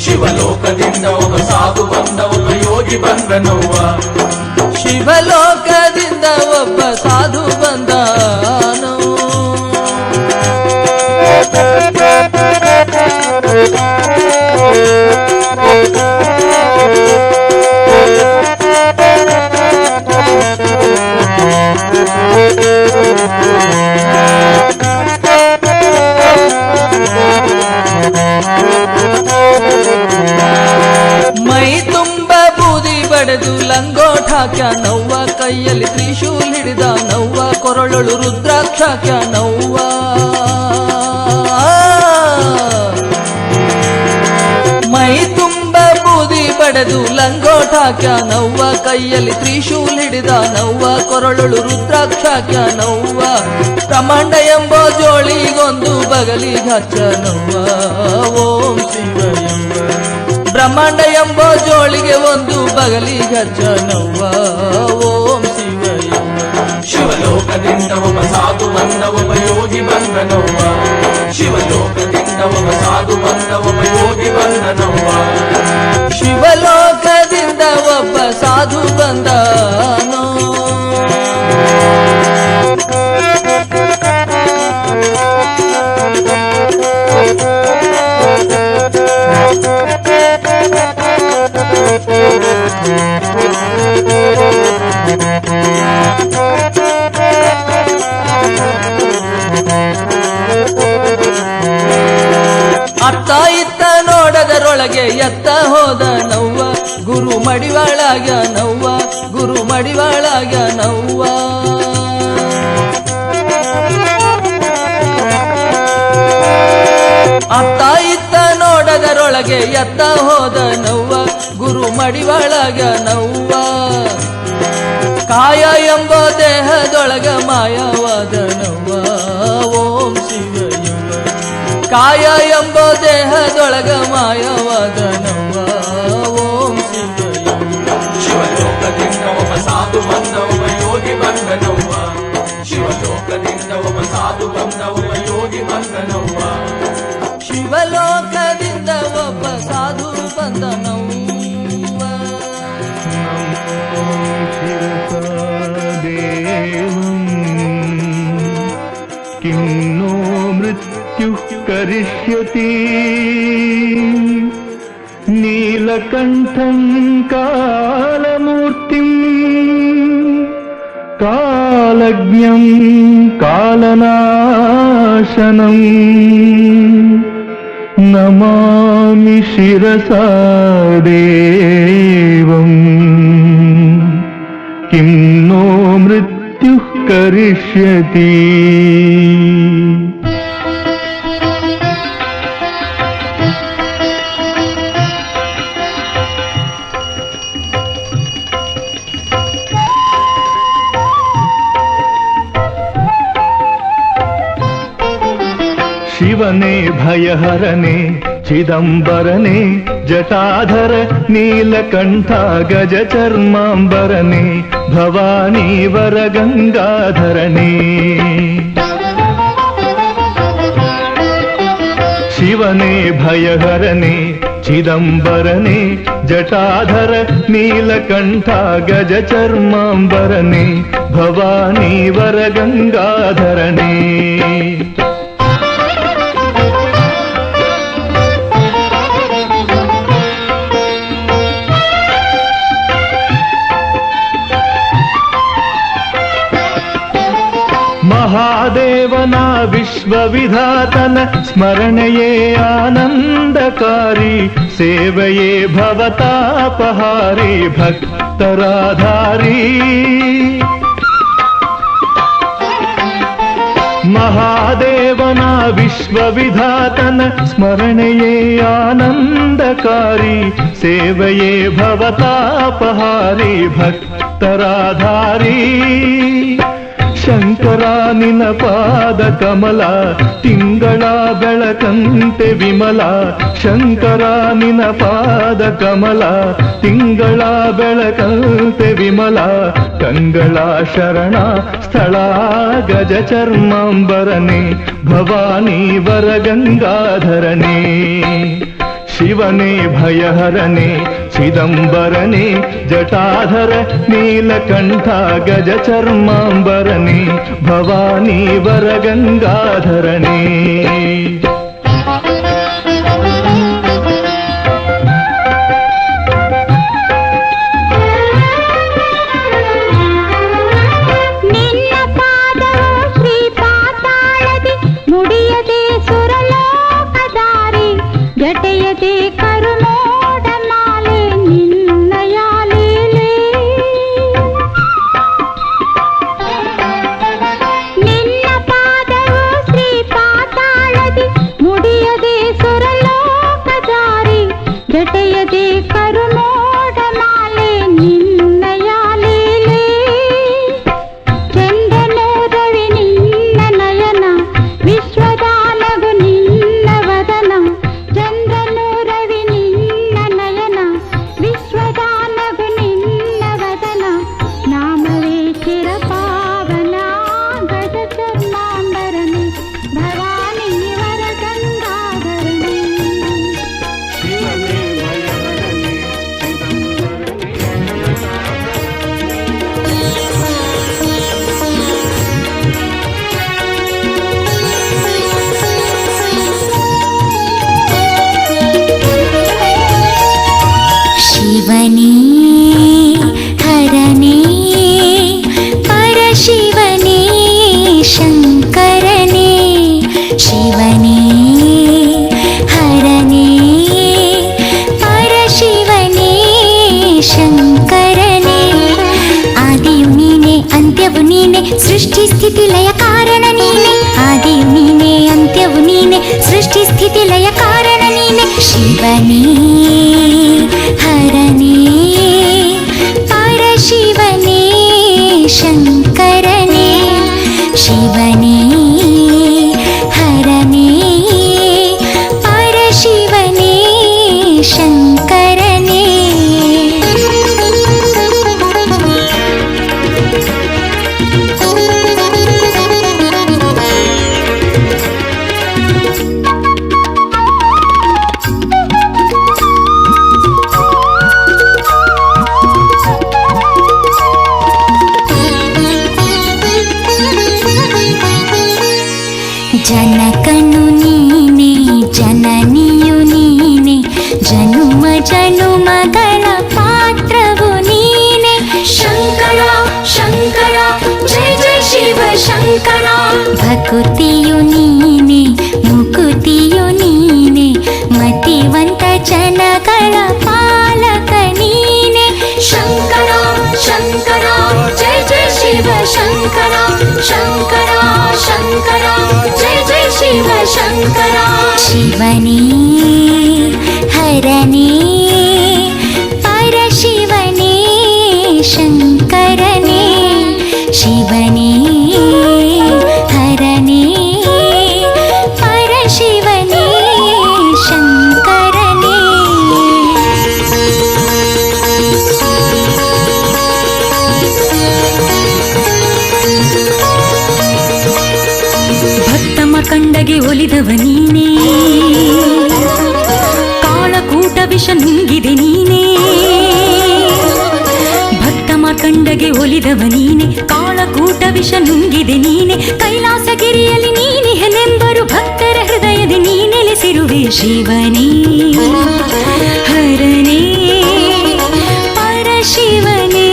ಶಿವಲೋಕದಿಂದ ಒಬ್ಬ ಸಾಧು ಬಂದ, ಒಬ್ಬ ಯೋಗಿ ಬಂದ ನವ್ವ. ಶಿವಲೋಕದಿಂದ ಒಬ್ಬ ಸಾಧು ಬಂದ ಮೈ ತುಂಬ ಬೂದಿ ಬಡೆದು ಲಂಗೋಟ ಹಾಕ್ಯ ನವ್ವ. ಕೈಯಲ್ಲಿ ತ್ರಿಶೂಲ್ ಹಿಡಿದ ನವ್ವ. ಕೊರಳೊಳು ರುದ್ರಾಕ್ಷ ಹಾಕ್ಯ ನವ್ವ. ಮೈ ತುಂಬ ಬೂದಿ ಬಡೆದು ಲಂಗೋಟ ಹಾಕ್ಯ ನವ್ವ. ಕೈಯಲ್ಲಿ ತ್ರಿಶೂಲ್ ಹಿಡಿದ ನವ್ವ. ಕೊರಳೊಳು ರುದ್ರಾಕ್ಷ ಹಾಕ್ಯ ನವ್ವ. ಬ್ರಹ್ಮಾಂಡ ಎಂಬೋ ಜೋಳಿಗೊಂದು ಬಗಲಿಗೆ ಹಚ್ಚ ನವ್ವ. ಓಂ ಶಿವಯ್ಯವ್ವ. ಬ್ರಹ್ಮಾಂಡ ಎಂಬೋ ಜೋಳಿಗೆ ಒಂದು ಬಗಲಿಗೆ ಹಚ್ಚ ನವ್ವ. ಓಂ ಶಿವಯ್ಯವ್ವ. ಶಿವಲೋಕದಿಂದ ಒಬ್ಬ ಸಾಧು ಬಂದ, ಒಬ್ಬ ಯೋಗಿ ಬಂದ ನವ್ವ. ಶಿವಲೋಕದಿಂದ ಒಬ್ಬ ಸಾಧು ಬಂದ, ಒಬ್ಬ ಯೋಗಿ ಬಂದ ನವ್ವ. ಶಿವಲೋಕದಿಂದ ಸಾಧು ಬಂದನೋ. ಅತ್ತ ಇತ್ತ ನೋಡದರೊಳಗೆ ಎತ್ತ ಹೋದ ನವ್ವ, ಗುರು ಮಡಿವಾಳಾಗ ನವ್ವ, ಗುರು ಮಡಿವಾಳಾಗ ನವ್ವ. ಅತ್ತ ಇತ್ತ ನೋಡದರೊಳಗೆ ಎತ್ತ ಹೋದ ನವ್ವ, ಗುರು ಮಡಿವಾಳಾಗ ನವ್ವ. ಕಾಯ ಎಂಬ ದೇಹದೊಳಗ ಮಾಯವಾದ ನವ್ವ, ಓಂ ಶಿವಯುವ. ಕಾಯ ಎಂಬ ದೇಹದೊಳಗ ಮಾಯವಾದ ನವ್ವ, ಓಂ ಶಿವಯುವ. ಶಿವಲೋಕದಿಂದ ಒಬ್ಬ ಸಾಧು ಬಂದ ಒಬ್ಬ ಯೋಗಿ ಬಂದನವ್ವ, ಶಿವಲೋಕದಿಂದ ಒಬ್ಬ ಸಾಧು ಬಂದ ಒಬ್ಬ ಯೋಗಿ ಬಂದನವ್ವ. ಶಿವಲೋಕದಿಂದ ಒಬ್ಬ ಸಾಧು ಬಂದನವ್ವ. किं नो मृत्युः करिष्यति नीलकण्ठं कालमूर्तिं कालज्ञं कालनाशनं नमामि शिरसा देवम् किं नो मृत्युः करिष्यति. ಶಿವನೇ ಭಯಹರನೆ ಚಿದಂಬರನೆ ಜಟಾಧರ ನೀಲಕಂಠ ಗಜ ಚರ್ಮಾಂಬರನೆ ಭವಾನಿ ವರ ಗಂಗಾಧರನೆ. ಶಿವನೇ ಭಯಹರನೆ ಚಿದಂಬರನೆ ಜಟಾಧರ ನೀಲಕಂಠ ಗಜ ಚರ್ಮಾಂಬರನೆ ಭವಾನಿ ವರ ಗಂಗಾಧರನೆ. ಮಹಾದೇವನ ವಿಶ್ವವಿಧಾತನ ಸ್ಮರಣೆಯೇ ಆನಂದಕಾರಿ, ಸೇವೆಯೇ ಭವತಾಪಹಾರಿ ಭಕ್ತರಾಧಾರಿ. ಮಹಾದೇವನ ವಿಶ್ವವಿಧಾತನ ಸ್ಮರಣೆಯೇ ಆನಂದಕಾರಿ, ಸೇವೆಯೇ ಭವತಾಪಹಾರಿ ಭಕ್ತರಾಧಾರಿ. ಶಂಕರ ನಿನ ಪಾದ ಕಮಲ ತಿಂಗಳ ಬೆಳಕಂತೆ ವಿಮಲ, ಶಂಕರ ನಿನ ಪಾದ ಕಮಲ ತಿಂಗಳ ಬೆಳಕಂತೆ ವಿಮಲ. ಕಂಗಳ ಶರಣ ಸ್ಥಳ ಗಜ ಚರ್ಮಾಂಬರನೆ ಭವಾನಿ ವರ ಗಂಗಾಧರನೆ. ಶಿವನೇ ಭಯಹರನೆ ಚಿದಂಬರನೆ ಜಟಾಧರ ನೀಲಕಂಠ ಗಜ ಚರ್ಮಾಂಬರನೆ ಭವಾನಿ ವರ ಗಂಗಾಧರನೆ. ನಿನ್ನ ಪಾದವು ಶ್ರೀ ಪಾತಾಳದಿ ಮುಡಿಯದೆ ಸುರಲೋಕದಾರಿ, ಜಟೆಯದೆ ಕರುಮೋಡ ಮಾಲೆ ನಿನ್ನಯ ಲೀಲೆ. ನಿನ್ನ ಪಾದವು ಶ್ರೀ ಪಾತಾಳದಿ ಜನಕನು ನೀನೆ ಜನನಿಯು ನೀನೆ ಜನುಮ ಜನುಮಗಳ ಪಾತ್ರವು ನೀನೆ ಶಂಕರ ಶಂಕರ ಜಯ ಜಯ ಶಿವ ಶಂಕರ ಭಕುತಿಯು ನೀನೆ ಮುಕುತಿಯು ನೀನೆ ಮತಿವಂತ ಜನಗಳ ಪಾಲಕ ನೀನೆ ಶಂಕರ ಶಂಕರ ಜಯ ಜಯ ಶಿವ ಶಂಕರ ಶಂಕರ ಶಂಕರ ಜಯ ಜಯ ಶಿವ ಶಂಕರ ಶಿವನೇ ಹರನೇ ಪರಶಿವನೇ ಶಂಕರನೇ ಶಿವನೇ ಹರನೇ ಪರಶಿವನೇ ಶಂಕರನೇ ಭಕ್ತಮ ಕಂಡಗೆ ಒಲಿದವ ನೀನೇ ಕಾಳಕೂಟ ವಿಷ ನುಂಗಿದೆ ನೀನೇ ಭಕ್ತಮ ಕಂಡಗೆ ಒಲಿದವ ನೀನೆ ಕಾಳಕೂಟ ವಿಷ ನುಂಗಿದೆ ನೀನೆ ಕೈಲಾಸಗಿರಿಯಲ್ಲಿ ನೀನಿಹನೆಂಬರು ಭಕ್ತರ ಹೃದಯದ ನೀನೆಲೆಸಿರುವೆ ಶಿವನೇ ಹರನೇ ಪರಶಿವನೇ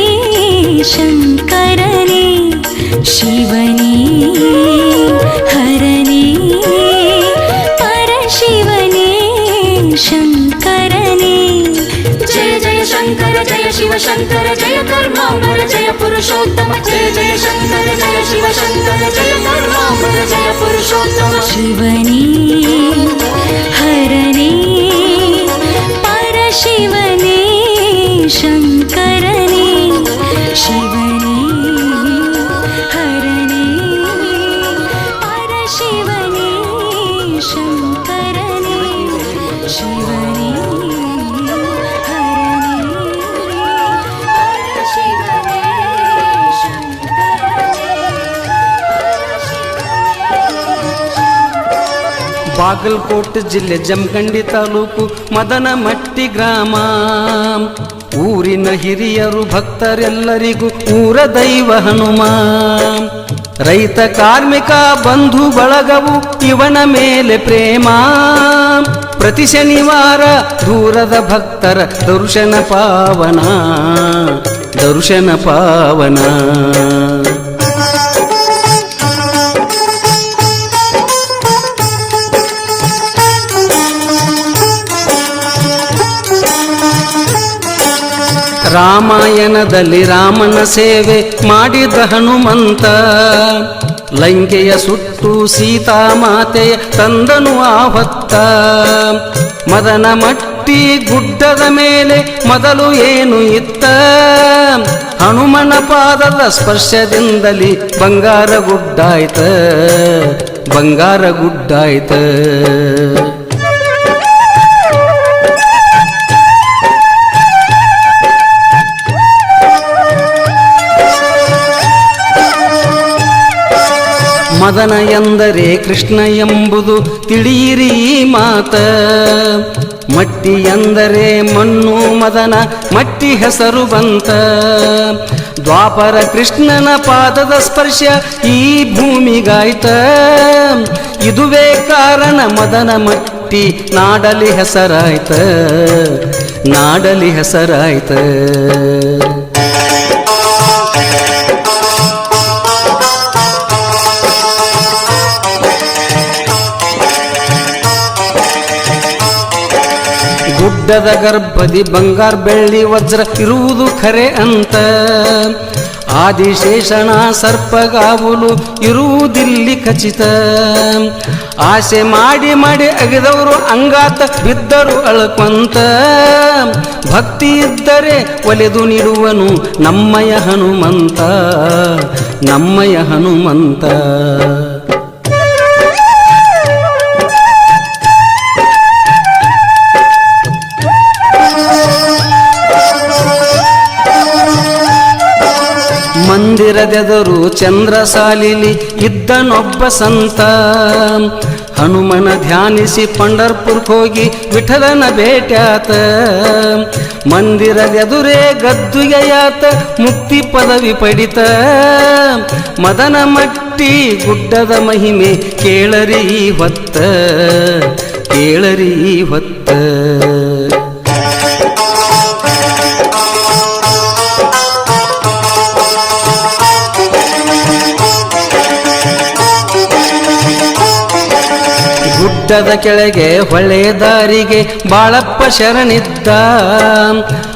ಶಂಕರನೇ ಶಿವನೇ ಹರನೇ ಪರಶಿವನೇ ಶಂಕರನೇ ಜಯ ಜಯ ಶಂಕರ ಜಯ ಶಿವ ಶಂಕರ ಜಯ ಕರ್ಮಾಂಬರ ಜಯ ಪುರುಷೋತ್ತಮ ಜಯ ಜಯ ಶಂಕರ ಜಯ ಶಿವ ಶಂಕರ ಜಯ ಕರ್ಮಾಂಬರ ಜಯ ಪುರುಷೋತ್ತಮ ಶಿವನೇ ಹರನೇ ಪರಶಿವನೇ ಶಂಕರನೇ ಶಿವನೇ ಹರನೇ ಪರಶಿವನೇ ಶಂಕರನೇ ಶಿವನೇ ಬಾಗಲಕೋಟೆ ಜಿಲ್ಲೆ ಜಮಖಂಡಿ ತಾಲೂಕು ಮದನಮಟ್ಟಿ ಗ್ರಾಮ ಊರಿನ ಹಿರಿಯರು ಭಕ್ತರೆಲ್ಲರಿಗೂ ಊರ ದೈವ ಹನುಮ ರೈತ ಕಾರ್ಮಿಕ ಬಂಧು ಬಳಗವು ಇವನ ಮೇಲೆ ಪ್ರೇಮ ಪ್ರತಿ ಶನಿವಾರ ದೂರದ ಭಕ್ತರ ದರ್ಶನ ಪಾವನ ದರ್ಶನ ಪಾವನ ರಾಮಾಯಣದಲ್ಲಿ ರಾಮನ ಸೇವೆ ಮಾಡಿದ ಹನುಮಂತ ಲಂಕೆಯ ಸುಟ್ಟು ಸೀತಾಮಾತೆಯ ತಂದನು ಆವತ್ತ ಮದನಮಟ್ಟಿ ಗುಡ್ಡದ ಮೇಲೆ ಮೊದಲು ಏನು ಇತ್ತ ಹನುಮನ ಪಾದದ ಸ್ಪರ್ಶದಿಂದಲೇ ಬಂಗಾರ ಗುಡ್ಡಾಯ್ತ ಬಂಗಾರ ಗುಡ್ಡಾಯ್ತ ಮದನ ಎಂದರೆ ಕೃಷ್ಣ ಎಂಬುದು ತಿಳಿಯಿರಿ ಮಾತ ಮಟ್ಟಿ ಎಂದರೆ ಮಣ್ಣು ಮದನ ಮಟ್ಟಿ ಹೆಸರು ಬಂತ ದ್ವಾಪರ ಕೃಷ್ಣನ ಪಾದದ ಸ್ಪರ್ಶ ಈ ಭೂಮಿಗಾಯ್ತ ಇದುವೇ ಕಾರಣ ಮದನ ಮಟ್ಟಿ ನಾಡಲಿ ಹೆಸರಾಯ್ತ ನಾಡಲಿ ಹೆಸರಾಯ್ತ ಗುಡ್ಡದ ಗರ್ಭದಿ ಬಂಗಾರ ಬೆಳ್ಳಿ ವಜ್ರ ಇರುವುದು ಖರೆ ಅಂತ ಆದಿಶೇಷಣ ಸರ್ಪಗಾವುಲು ಇರುವುದಿಲ್ಲಿ ಖಚಿತ ಆಸೆ ಮಾಡಿ ಮಾಡಿ ಅಗೆದವರು ಅಂಗಾತ ಬಿದ್ದರು ಅಳ್ಕೊಂತ ಭಕ್ತಿ ಇದ್ದರೆ ಒಲೆದು ನೀಡುವನು ನಮ್ಮಯ ಹನುಮಂತ ನಮ್ಮಯ ಹನುಮಂತ ಮಂದಿರದೆದರು ಚಂದ್ರ ಸಾಲಿಲಿ ಇದ್ದನೊಬ್ಬ ಸಂತ ಹನುಮನ ಧ್ಯಾನಿಸಿ ಪಂಡರ್ಪುರ್ಕ್ ಹೋಗಿ ವಿಠಲನ ಭೇಟ್ಯಾತ. ಮಂದಿರದೆದುರೇ ಗದ್ದುಗೆಯಾತ ಮುಕ್ತಿ ಪದವಿ ಪಡಿತ. ಮದನ ಮಟ್ಟಿ ಗುಡ್ಡದ ಮಹಿಮೆ ಕೇಳರಿ ಹೊತ್ತ, ಕೇಳರಿ ಹೊತ್ತ. ಗುಡ್ಡದ ಕೆಳಗೆ ಹೊಳೆ ದಾರಿಗೆ ಬಾಳಪ್ಪ ಶರಣಿದ್ದ.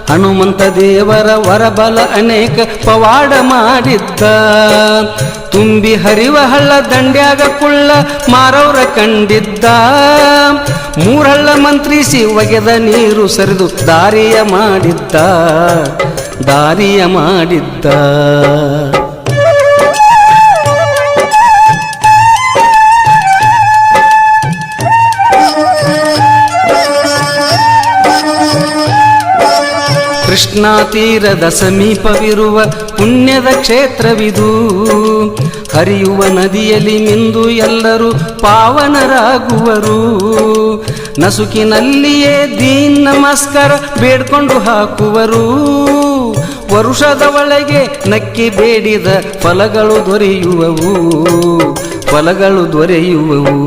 ಹನುಮಂತ ದೇವರ ವರಬಲ ಅನೇಕ ಪವಾಡ ಮಾಡಿದ್ದ. ತುಂಬಿ ಹರಿವ ಹಳ್ಳ ದಂಡ್ಯಾಗ ಕುಳ್ಳ ಮಾರವ್ರ ಕಂಡಿದ್ದ. ಮೂರಳ್ಳ ಮಂತ್ರಿಸಿ ಒಗೆದ ನೀರು ಸರಿದು ದಾರಿಯ ಮಾಡಿದ್ದ, ದಾರಿಯ ಮಾಡಿದ್ದ. ಕೃಷ್ಣಾ ತೀರದ ಸಮೀಪವಿರುವ ಪುಣ್ಯದ ಕ್ಷೇತ್ರವಿದು. ಹರಿಯುವ ನದಿಯಲ್ಲಿ ಮಿಂದು ಎಲ್ಲರೂ ಪಾವನರಾಗುವರು. ನಸುಕಿನಲ್ಲಿಯೇ ದೀನ್ ನಮಸ್ಕಾರ ಬೇಡ್ಕೊಂಡು ಹಾಕುವರು. ವರುಷದ ಒಳಗೆ ನಕ್ಕಿ ಬೇಡಿದ ಫಲಗಳು ದೊರೆಯುವವು, ಫಲಗಳು ದೊರೆಯುವವು.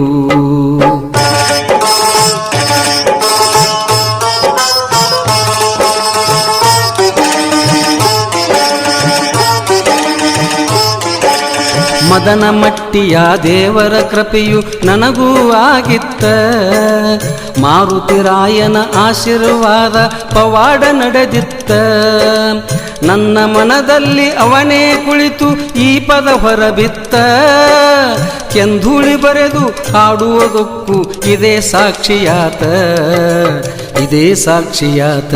ಮದನ ಮಟ್ಟಿಯ ದೇವರ ಕೃಪೆಯು ನನಗೂ ಆಗಿತ್ತ. ಮಾರುತಿರಾಯನ ಆಶೀರ್ವಾದ ಪವಾಡ ನಡೆದಿತ್ತ. ನನ್ನ ಮನದಲ್ಲಿ ಅವನೇ ಕುಳಿತು ಈ ಪದ ಹೊರಬಿತ್ತ. ಕೆಂಧೂಳಿ ಬರೆದು ಹಾಡುವುದಕ್ಕೂ ಇದೇ ಸಾಕ್ಷಿಯಾತ, ಇದೇ ಸಾಕ್ಷಿಯಾತ.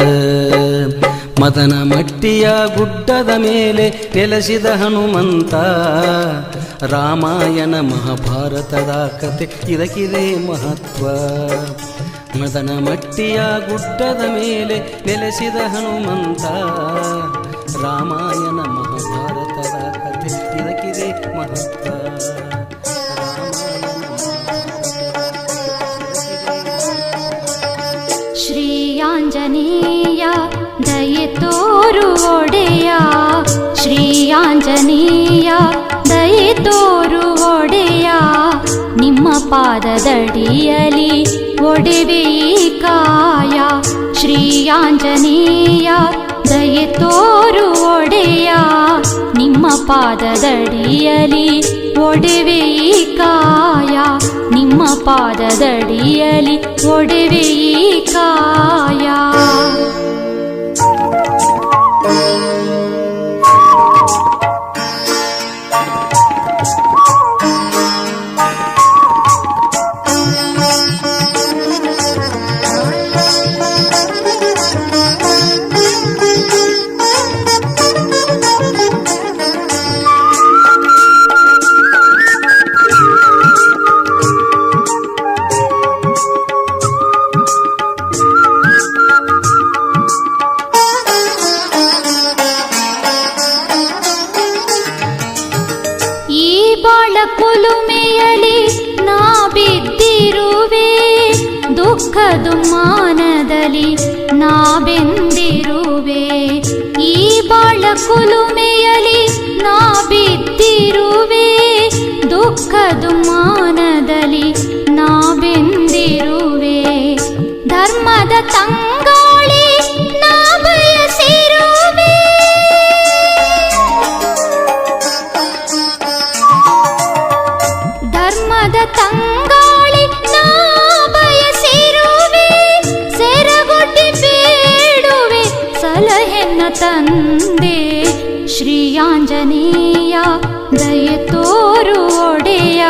ಮದನ ಮಟ್ಟಿಯ ಗುಡ್ಡದ ಮೇಲೆ ನೆಲೆಸಿದ ಹನುಮಂತ. ರಾಮಾಯಣ ಮಹಾಭಾರತದ ಕತೆ ಇದಕ್ಕಿದೆ ಮಹತ್ವ. ಮದನ ಮಟ್ಟಿಯ ಗುಡ್ಡದ ಮೇಲೆ ನೆಲೆಸಿದ ಹನುಮಂತ. ರಾಮಾಯಣ ಮಹಾಭಾರತದ ಕತೆ ಇದಕ್ಕಿದೆ ಮಹತ್ವ. ಶ್ರೀ ಆಂಜನೇಯ ದಯೆ ತೋರು ಒಡೆಯ. ಶ್ರೀ ಆಂಜನೇಯ ದಯೆ ತೋರು ಒಡೆಯ. ನಿಮ್ಮ ಪಾದದಡಿಯಲಿ ಒಡೆವೆ ಈ ಕಾಯ. ಶ್ರೀ ಆಂಜನೇಯ ದಯೆ ತೋರು ಒಡೆಯ. ನಿಮ್ಮ ಪಾದದಡಿಯಲಿ ಒಡೆವೆ ಈ ಕಾಯ. ನಿಮ್ಮ ಪಾದದಡಿಯಲಿ ಒಡೆವೆ ಈ ಕಾಯ. ಕುಲುಮೆಯಲಿ ನಾ ಬಿದ್ದಿರುವೆ. ದುಃಖದು ಮಾನದಲ್ಲಿ ನಾ ಬೆಂದಿರುವೆ. ಈ ಬಾಳ ಕುಲುಮೆಯಲಿ ನಾ ಬಿದ್ದಿರುವೆ. ದುಃಖದು ಮಾನದಲ್ಲಿ ನಾ ಬೆಂದಿರುವೆ. ಧರ್ಮದ ತಂಗಾಳಿ ನಾ ಬಯಸಿರುವೆ. ಧರ್ಮದ ತಂಗಾಳಿ ನಾ ಬಯಸಿರುವೆ. ಸೆರಗೊಡ್ಡಿ ಬೇಡುವೆ ಸಲಹೆನ್ನ ತಂದೆ. ಶ್ರೀ ಆಂಜನೇಯ ದಯೆ ತೋರು ಒಡೆಯ.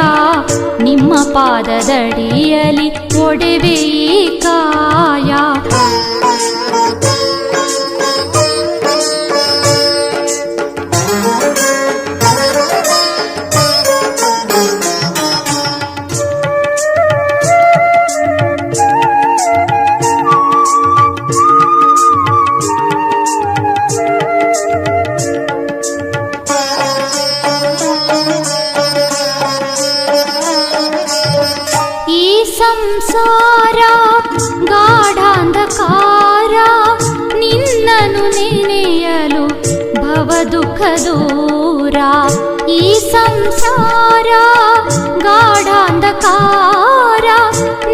ನಿಮ್ಮ ಪಾದದಡಿಯಲಿ ಒಡೆವೆ ಈ ಕಾಯ. ಈ ಸಂಸಾರ ಗಾಢಾಂಧಕಾರ ನಿನ್ನನು ನೆನೆಯಲು ಭವ ದುಃಖ ದೂರ. ಈ ಸಂಸಾರ ಗಾಢಾಂಧಕಾರ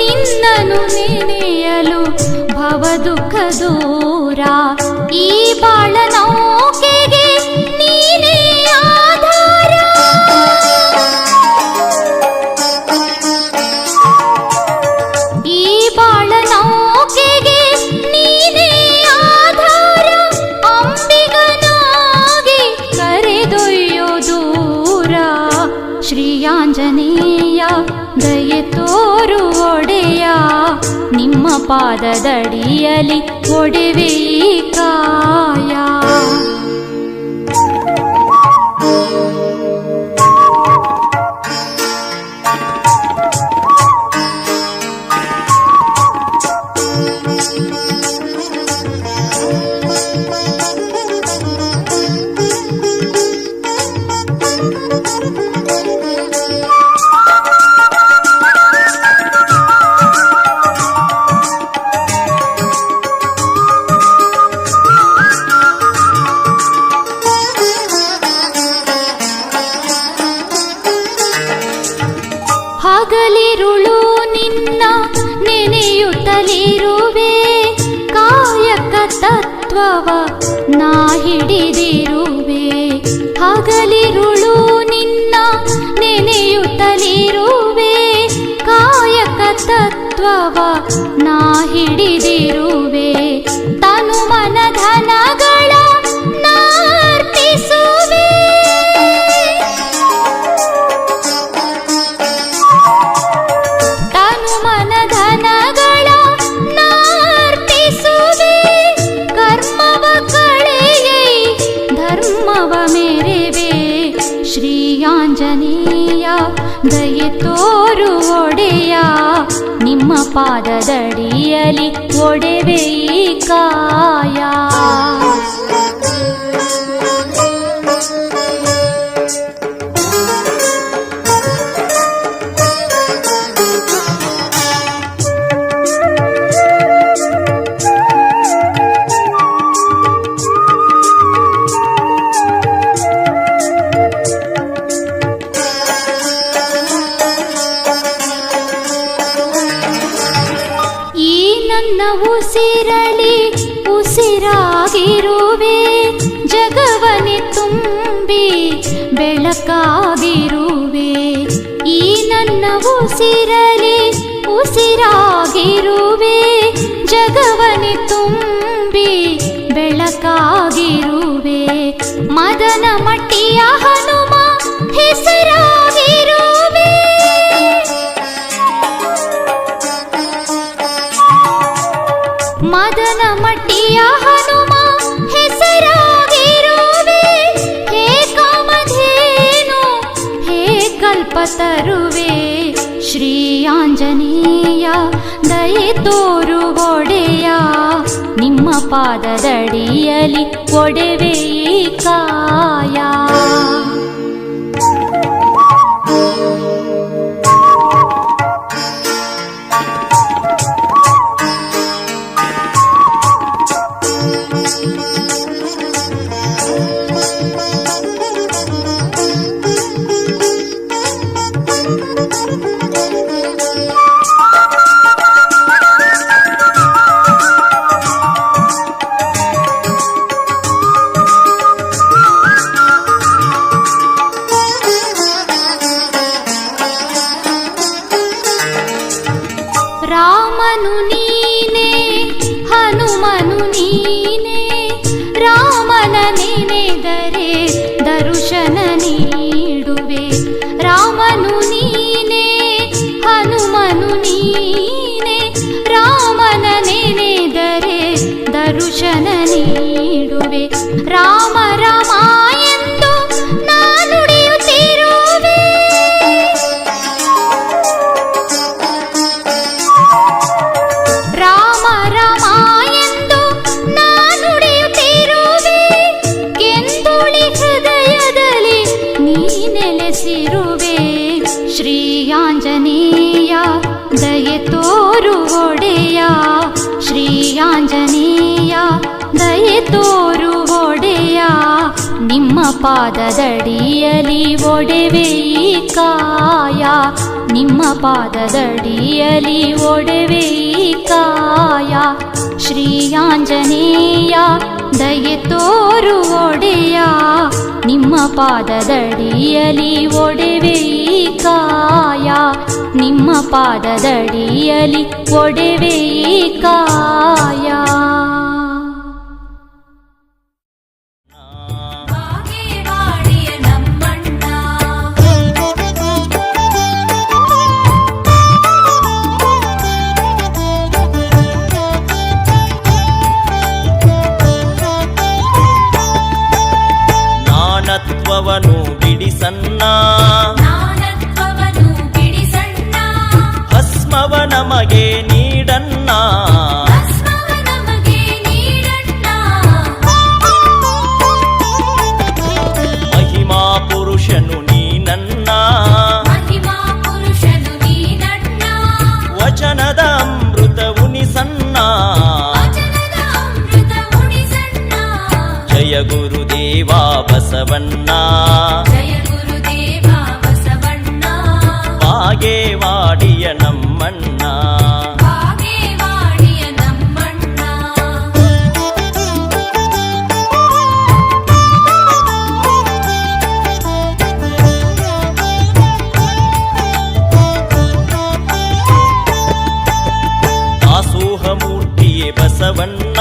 ನಿನ್ನನು ನೆನೆಯಲು ಭವ ದುಃಖ ದೂರ. ಈ ಬಾಳ ನೌಕೆಗೆ ನೀನೇ ಆಧಾರ. ಈ ಬಾಳ ನೌಕೆಗೆ ನೀನೇ ಆಧಾರ. ಅಂಬಿಗನಾಗಿ ಕರೆದೊಯ್ಯೋ ದೂರ. ಶ್ರೀಯಾಂಜನೇಯ ದಯೆ ತೋರು ಒಡೆಯ, ನಿಮ್ಮ ಪಾದದಡಿಯಲಿ ಒಡೆವೆ ಈ ಕಾಯ. ಹಗಲಿರುಳು ನಿನ್ನ ನೆನೆಯುತ್ತಲಿರುವೆ, ಕಾಯಕ ತತ್ವವ ನಾ ಹಿಡಿದಿರುವೆ. ಹಗಲಿರುಳು ನಿನ್ನ ನೆನೆಯುತ್ತಲಿರುವೆ, ಕಾಯಕ ತತ್ವವ ನಾ ಹಿಡಿದಿರುವೆ. ತನು ಮನ ಧನಗಳ ನಾರ್ಪಿಸುವೆ. ತನು ಮನ ಧನಗಳ ನಾರ್ಪಿಸುವೆ. ಕರ್ಮವ ಕಳೆಯೈ ಧರ್ಮವ ಮೆರೆವೆ. ಶ್ರೀಯಾಂಜನೇಯ ದಯೆ ತೋರು ಒಡೆಯ, ನಿಮ್ಮ ಪಾದದಡಿಯಲಿ ಒಡೆವೆ ಈ ಕಾಯ. ಈ ನನ್ನ ಉಸಿರಲಿ ಉಸಿರಾಗಿರುವೆ, ಜಗವನೆ ತುಂಬಿ ಬೆಳಕಾಗಿರುವೆ. ಈ ನನ್ನ ಉಸಿರಲಿ ಉಸಿರಾಗಿರುವೆ, ಜಗವನೆ ತುಂಬಿ ಬೆಳಕಾಗಿರುವೆ. ಮದನ ಮಟ್ಟಿಯ ಹನುಮ ಹೆಸರಾಗಿರುವೆ. ಮದನ ಮಟ್ಟಿಯ ಹನುಮ ಹೆಸರಾಗಿರುವೆ. ಹೇ ಕಾಮಧೇನು ಹೇ ಕಲ್ಪತರುವೆ. ಶ್ರೀಯಾಂಜನೇಯ ದಯೆ ತೋರು ಒಡೆಯ, ನಿಮ್ಮ ಪಾದದಡಿಯಲಿ ಒಡೆವೆ ಈ ಕಾಯ. ರಾಮನು ನೀನೆ ಹನುಮನು ನೀನೆ, ರಾಮನ ನೆನೆದರೆ ದರ್ಶನ ನೀಡುವೆ. ರಾಮನು ನೀನೆ ಹನುಮನು ನೀನೆ, ರಾಮನ ನೆನೆದರೆ ದರ್ಶನ ನೀಡುವೆ. ರಾಮ ರಾಮ ಎಂದು ನಾನು ನುಡಿಯುತ್ತಿರುವೆ. ರಾಮ ರಾಮ ಎಂದು ನಾನು ನುಡಿಯುತ್ತಿರುವೆ. ಗೆಂದುಳಿ ಹೃದಯದಲ್ಲಿ ನೀ ನೆಲೆಸಿರುವೆ. ಶ್ರೀಯಾನ್ ಆಂಜನೇಯ ದಯೆ ತೋರು ಒಡೆಯ ಶ್ರೀ ಆಂಜನೇಯ ದಯೆ ತೋರು ಒಡೆಯ ನಿಮ್ಮ ಪಾದದಡಿಯಲಿ ಒಡೆವೆ ಈ ಕಾಯ ನಿಮ್ಮ ಪಾದದಡಿಯಲಿ ಒಡೆವೆ ಈ ಕಾಯ ಶ್ರೀ ಆಂಜನೇಯ ದಯೆ ತೋರು ಒಡೆಯ ನಿಮ್ಮ ಪಾದದಡಿಯಲಿ ಒಡೆವೆ ಈ ಕಾಯ ನಿಮ್ಮ ಪಾದದಡಿಯಲಿ ಒಡೆವೆ ಈ ಕಾಯ ನಾನತ್ವವನು ಬಿಡಿಸನ್ನ ಭಸ್ಮವ ನಮಗೆ ನೀಡನ್ನ ಮಹಿಮಾ ಪುರುಷನು ನೀನನ್ನ ವಚನದ ಅಮೃತ ಉಣಿಸನ್ನ ಜಯ ಗುರುದೇವ ಬಸವಣ್ಣ ಬಾಗೇವಾಡಿಯ ನಮ್ಮಣ್ಣ ದಾಸೋಹ ಮೂರ್ತಿಯೇ ಬಸವಣ್ಣ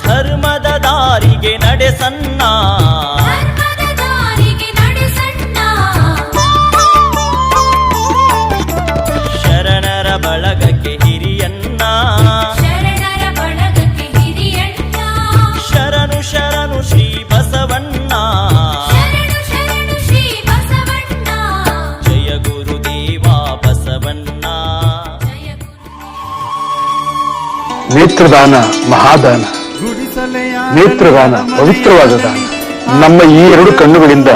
ಧರ್ಮದ ದಾರಿಗೆ ನಡೆಸನ್ನ ಶರಣರ ಬಳಗಕ್ಕೆ ಹಿರಿಯನ್ನ ಶರಣು ಶರಣು ಶ್ರೀ ಬಸವಣ್ಣ ಜಯ ಗುರುದೇವ ಬಸವಣ್ಣ ನೇತ್ರದಾನ ಮಹಾದಾನ, ನೇತ್ರದಾನ ಪವಿತ್ರವಾದ ದಾನ. ನಮ್ಮ ಈ ಎರಡು ಕಣ್ಣುಗಳಿಂದ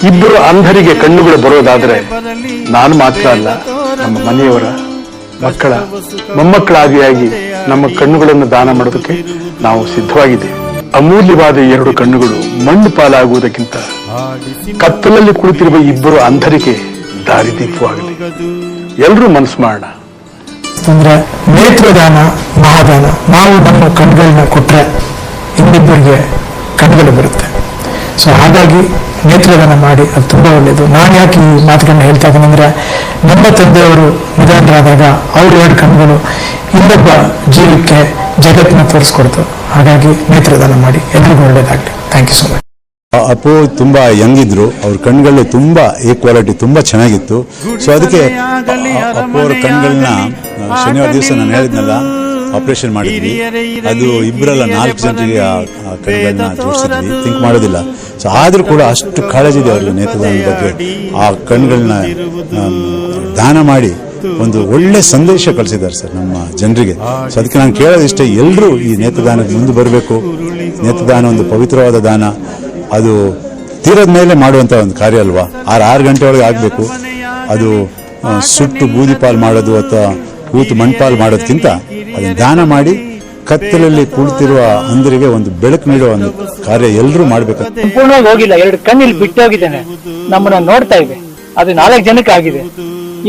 ಇಬ್ಬರು ಅಂಧರಿಗೆ ಕಣ್ಣುಗಳು ಬರೋದಾದ್ರೆ ನಾನು ಮಾತ್ರ ಅಲ್ಲ, ನಮ್ಮ ಮನೆಯವರ ಮಕ್ಕಳ ಮೊಮ್ಮಕ್ಕಳಾದಿಯಾಗಿ ನಮ್ಮ ಕಣ್ಣುಗಳನ್ನು ದಾನ ಮಾಡೋದಕ್ಕೆ ನಾವು ಸಿದ್ಧವಾಗಿದ್ದೇವೆ. ಅಮೂಲ್ಯವಾದ ಎರಡು ಕಣ್ಣುಗಳು ಮಣ್ಣು ಪಾಲಾಗುವುದಕ್ಕಿಂತ ಕತ್ತಲಲ್ಲಿ ಕುಳಿತಿರುವ ಇಬ್ಬರು ಅಂಧರಿಗೆ ದಾರಿದೀಪವಾಗಲಿ. ಎಲ್ಲರೂ ಮನಸ್ಸು ಮಾಡೋಣ. ಅಂದ್ರೆ ನೇತ್ರದಾನ ಮಹಾದಾನ. ನಾವು ನಮ್ಮ ಕಣ್ಗಳನ್ನ ಕೊಟ್ರೆ ಇನ್ನಿಬ್ಬರಿಗೆ ಕಣ್ಗಳು ಬರುತ್ತೆ. ಸೊ ಹಾಗಾಗಿ ನೇತ್ರದಾನ ಮಾಡಿ, ಅದು ತುಂಬಾ ಒಳ್ಳೆಯದು. ನಾನು ಯಾಕೆ ಈ ಮಾತುಗಳನ್ನ ಹೇಳ್ತಾ ಇದ್ದೀನಿ ಅಂದ್ರೆ, ನಮ್ಮ ತಂದೆಯವರು ನಿಧನರಾದಾಗ ಅವ್ರ ಎರಡು ಕಣ್ಗಳು ಇನ್ನೊಬ್ಬ ಜೀವಕ್ಕೆ ಜಗತ್ತನ್ನ ತೋರಿಸ್ಕೊಡ್ತು. ಹಾಗಾಗಿ ನೇತ್ರದಾನ ಮಾಡಿ, ಎಲ್ರಿಗೂ ಒಳ್ಳೇದಾಗಲಿ. Thank you so much. Appu ತುಂಬ ಯಂಗ್ ಇದ್ರು, ಅವ್ರ ಕಣ್ಗಳು ತುಂಬ ಈಕ್ವಾಲಿಟಿ ತುಂಬ ಚೆನ್ನಾಗಿತ್ತು. ಸೊ ಅದಕ್ಕೆ ಅಪ್ಪು ಅವ್ರ ಕಣ್ಗಳನ್ನ ಶನಿವಾರ ದಿವಸ ನಾನು ಹೇಳಿದ್ನಲ್ಲ ಆಪರೇಷನ್ ಮಾಡಿದ್ವಿ. ಅದು ಇಬ್ಬರಲ್ಲ 4 ಜನರಿಗೆ ಆ ಕಣ್ಗಳನ್ನ ಜೋಡಿಸಿದ್ವಿ, ಥಿಂಕ್ ಮಾಡೋದಿಲ್ಲ. ಸೊ ಆದ್ರೂ ಕೂಡ ಅಷ್ಟು ಕಾಳಜಿ ಇದೆ ಅವ್ರಿಗೆ ನೇತ್ರದಾನದ ಬಗ್ಗೆ. ಆ ಕಣ್ಗಳನ್ನ ದಾನ ಮಾಡಿ ಒಂದು ಒಳ್ಳೆ ಸಂದೇಶ ಕಳಿಸಿದ್ದಾರೆ ಸರ್ ನಮ್ಮ ಜನರಿಗೆ. ಸೊ ಅದಕ್ಕೆ ನಾನು ಕೇಳೋದಿಷ್ಟೇ, ಎಲ್ಲರೂ ಈ ನೇತ್ರದಾನಕ್ಕೆ ಮುಂದೆ ಬರಬೇಕು. ನೇತ್ರದಾನ ಒಂದು ಪವಿತ್ರವಾದ ದಾನ. ಅದು ತೀರದ ಮೇಲೆ ಮಾಡುವಂಥ ಒಂದು ಕಾರ್ಯ ಅಲ್ವಾ. 6 ಗಂಟೆ ಒಳಗೆ ಆಗಬೇಕು. ಅದು ಸುಟ್ಟು ಬೂದಿ ಪಾಲು ಮಾಡೋದು ಅಥವಾ ಕೂತು ಮಣ್ಪಾಲು ಮಾಡೋದಕ್ಕಿಂತ ಅದನ್ನು ದಾನ ಮಾಡಿ ಕತ್ತಲಲ್ಲಿ ಕುಳಿತಿರುವ ಅಂಧರಿಗೆ ಒಂದು ಬೆಳಕು ನೀಡುವ ಒಂದು ಕಾರ್ಯ ಎಲ್ಲರೂ ಮಾಡಬೇಕು. ಸಂಪೂರ್ಣವಾಗಿ ಹೋಗಿಲ್ಲ, 2 ಕಣ್ಣಲ್ಲಿ ಬಿಟ್ಟು ಹೋಗಿದ್ದೇನೆ, ನಮ್ಮನ್ನ ನೋಡ್ತಾ ಇದೆ. ಅದು 4 ಜನಕ್ಕೆ ಆಗಿದೆ.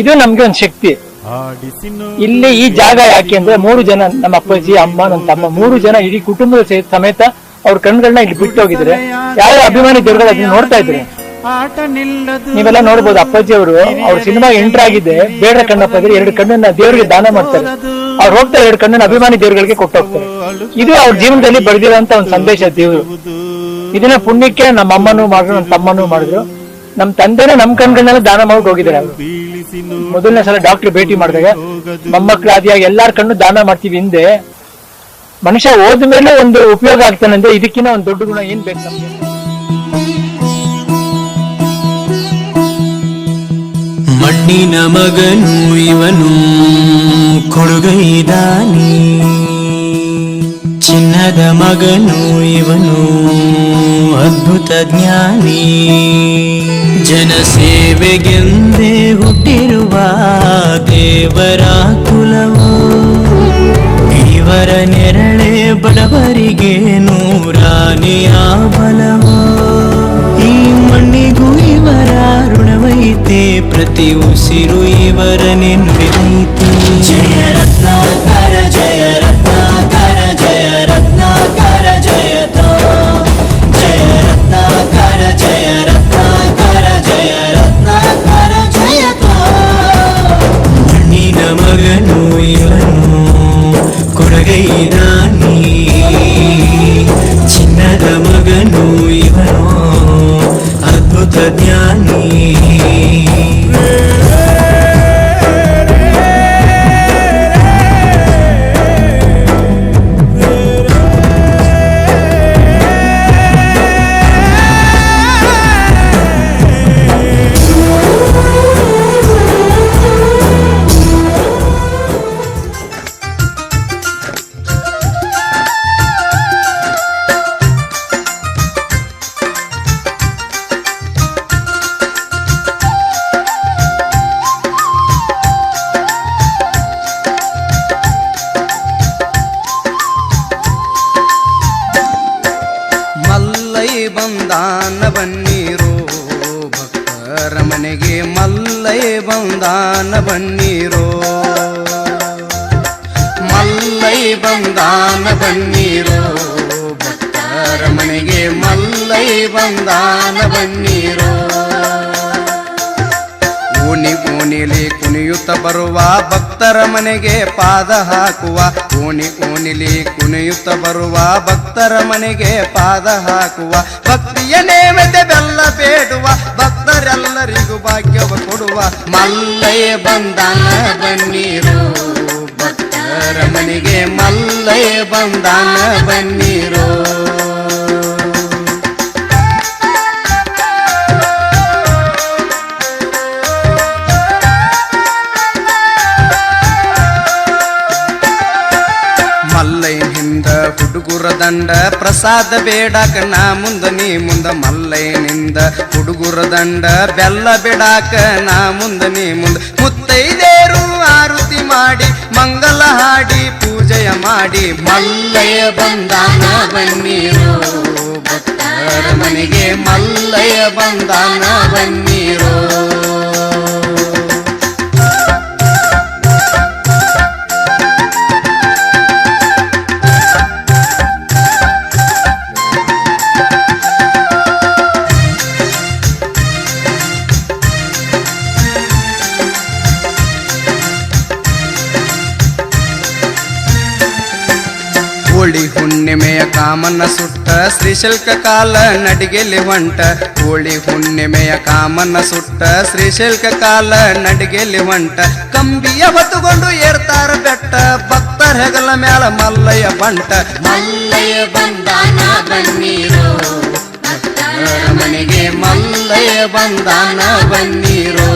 ಇದು ನಮ್ಗೆ ಒಂದು ಶಕ್ತಿ. ಇಲ್ಲಿ ಈ ಜಾಗ ಯಾಕೆ ಅಂದ್ರೆ 3 ಜನ, ನಮ್ಮ ಅಪ್ಪಾಜಿ, ಅಮ್ಮ, ನನ್ನ ತಮ್ಮ, 3 ಜನ ಇಡೀ ಕುಟುಂಬದ ಸಮೇತ ಅವ್ರ ಕಣ್ಗಳನ್ನ ಇಲ್ಲಿ ಬಿಟ್ಟು ಹೋಗಿದ್ರೆ ಯಾವ ಅಭಿಮಾನಿ ದೇವರುಗಳು ಅದನ್ನ ನೋಡ್ತಾ ಇದ್ರೆ ನೀವೆಲ್ಲ ನೋಡ್ಬೋದು. ಅಪ್ಪಾಜಿ ಅವರು ಅವ್ರ ಸಿನಿಮಾ ಎಂಟರ್ ಆಗಿದೆ, ಬೇಡ ಕಣ್ಣಪ್ಪ ಇದ್ರೆ 2 ಕಣ್ಣನ್ನ ದೇವರಿಗೆ ದಾನ ಮಾಡ್ತಾರೆ. ಅವ್ರು ಹೋಗ್ತಾರೆ, 2 ಕಣ್ಣನ್ನ ಅಭಿಮಾನಿ ದೇವರುಗಳಿಗೆ ಕೊಟ್ಟು ಹೋಗ್ತಾರೆ. ಇದು ಅವ್ರ ಜೀವನದಲ್ಲಿ ಬೆಳೆದಿರುವಂತ ಒಂದು ಸಂದೇಶ ದೇವರು. ಇದನ್ನ ಪುಣ್ಯಕ್ಕೆ ನಮ್ಮ ಅಮ್ಮನೂ ಮಾಡಿದ್ರು, ನಮ್ಮ ತಮ್ಮನೂ ಮಾಡಿದ್ರು. ನಮ್ ತಂದೆನ ನಮ್ ಕಣ್ಗಳನ್ನೆಲ್ಲ ದಾನ ಮಾಡಿ ಹೋಗಿದ್ದಾರೆ. ಅವರು ಮೊದಲನೇ ಸಲ ಡಾಕ್ಟರ್ ಭೇಟಿ ಮಾಡಿದಾಗ ಮೊಮ್ಮಕ್ಕಳು ಆದಿಯಾಗಿ ಎಲ್ಲಾರ ಕಣ್ಣು ದಾನ ಮಾಡ್ತೀವಿ. ಹಿಂದೆ ಮನುಷ್ಯ ಹೋದ್ಮೇಲೆ ಒಂದು ಉಪಯೋಗ ಆಗ್ತಾನಂದ್ರೆ ಇದಕ್ಕಿಂತ ಒಂದು ದೊಡ್ಡ ಗುಣ ಏನ್ ಬೇಕು ನಮ್ಗೆ? ಮಣ್ಣಿನ ಮಗನು ಇವನು ಕೊಡುಗೈದಾನಿ, ಚಿನ್ನದ ಮಗನು ಇವನು ಅದ್ಭುತ ಜ್ಞಾನಿ. ಜನಸೇವೆಗೆಂದೇ ಹುಟ್ಟಿರುವ ದೇವರ ಕುಲವು ಇವರ ನೆರಳೆ ಬಡವರಿಗೆ ನೂರಾನೆಯ ಬಲವು ಈ ಮಣ್ಣಿಗೂ ಇವರ ಋಣವೈತೆ ಪ್ರತಿ ಉಸಿರು ಇವರ ನೆನಪಿನೈತೆ ಜಯ ರತ್ನಾಕರ ಜಯ ರತ್ನಾಕರ ಜಯ ರತ್ನಾಕರ ಜಯತೋ ಜಯ ರತ್ನಾಕರ ಜಯ ರತ್ನಾಕರ ಜಯ ರತ್ನಾಕರ ಜಯತೋ ಮಣ್ಣಿನ ಮಗನು ಇವನು ಕೊಡಗೈದಾನಿ ಚಿನ್ನದ ಮಗನು ಇವನು ಅದ್ಭುತ ಜ್ಞಾನಿ ಬಂದಾನ ಬನ್ನೀರೋ ಭಕ್ತರ ಮನೆಗೆ ಮಲ್ಲೈ ಬಂದಾನ ಬನ್ನೀರೋ ಮಲ್ಲೈ ಬಂದಾನ ಬನ್ನೀರೋ ಭಕ್ತರ ಮನೆಗೆ ಮಲ್ಲೈ ಬಂದಾನ ಬನ್ನೀರೋ ಓಣಿ ಓಣಿಲಿ ಕುಣಿಯುತ್ತ ಬರುವ ಭಕ್ತರ ಮನೆಗೆ ಪಾದ ಹಾಕುವ ಓಣಿ ಓಣಿಲಿ ಕುಣಿಯುತ್ತ ಬರುವ ಭಕ್ತರ ಮನೆಗೆ ಪಾದ ಹಾಕುವ ಭಕ್ತಿಯ ನೇಮತೆ ಬೆಲ್ಲ ಬೇಡುವ ಭಕ್ತರೆಲ್ಲರಿಗೂ ಭಾಗ್ಯವ ಕೊಡುವ ಮಲ್ಲಯ್ಯ ಬಂದಾನ ಬನ್ನೀರೋ ಭಕ್ತರ ಮನೆಗೆ ಮಲ್ಲಯ್ಯ ಬಂದಾನ ಬನ್ನೀರೋ ಮಲ್ಲಯ್ಯನಿಂದ ಹುಡುಗುರ ದಂಡ ಪ್ರಸಾದ ಬೇಡಾಕ ನಾ ಮುಂದ ನೀ ಮುಂದ ಮಲ್ಲಯ್ಯನಿಂದ ಹುಡುಗುರ ದಂಡ ಬೆಲ್ಲ ಬೇಡಾಕ ನಾ ಮುಂದ ನೀ ಮುಂದ ಮುತ್ತೈದೇರು ಆರತಿ ಮಾಡಿ ಮಂಗಲ ಹಾಡಿ ಪೂಜೆಯ ಮಾಡಿ ಮಲ್ಲಯ್ಯ ಬಂದಾನ ಬನ್ನೀರೋ ಭಕ್ತರ ಮನೆಗೆ ಮಲ್ಲಯ್ಯ ಬಂದಾನ ಬನ್ನೀರೋ ಹೋಳಿ ಹುಣ್ಣಿಮೆಯ ಕಾಮನ ಸುಟ್ಟ ಶ್ರೀಶೈಲ್ಕ ಕಾಲ ನಡಿಗೆಲಿ ಹೊಂಟ ಹೋಳಿ ಹುಣ್ಣಿಮೆಯ ಕಾಮನ ಸುಟ್ಟ ಶ್ರೀಶೈಲ್ಕ ಕಾಲ ನಡಿಗೆಲಿ ಹೊಂಟ ಕಂಬಿಯ ಹೊತ್ತುಕೊಂಡು ಏರ್ತಾರ ಬೆಟ್ಟ ಭಕ್ತರ ಹೆಗಲ ಮ್ಯಾಲ ಮಲ್ಲಯ್ಯ ಬಂಟ ಮಲ್ಲಯ್ಯ ಬಂದಾನ ಬನ್ನೀರೋ ಭಕ್ತರ ಮನೆಗೆ ಮಲ್ಲಯ್ಯ ಬಂದಾನ ಬನ್ನೀರೋ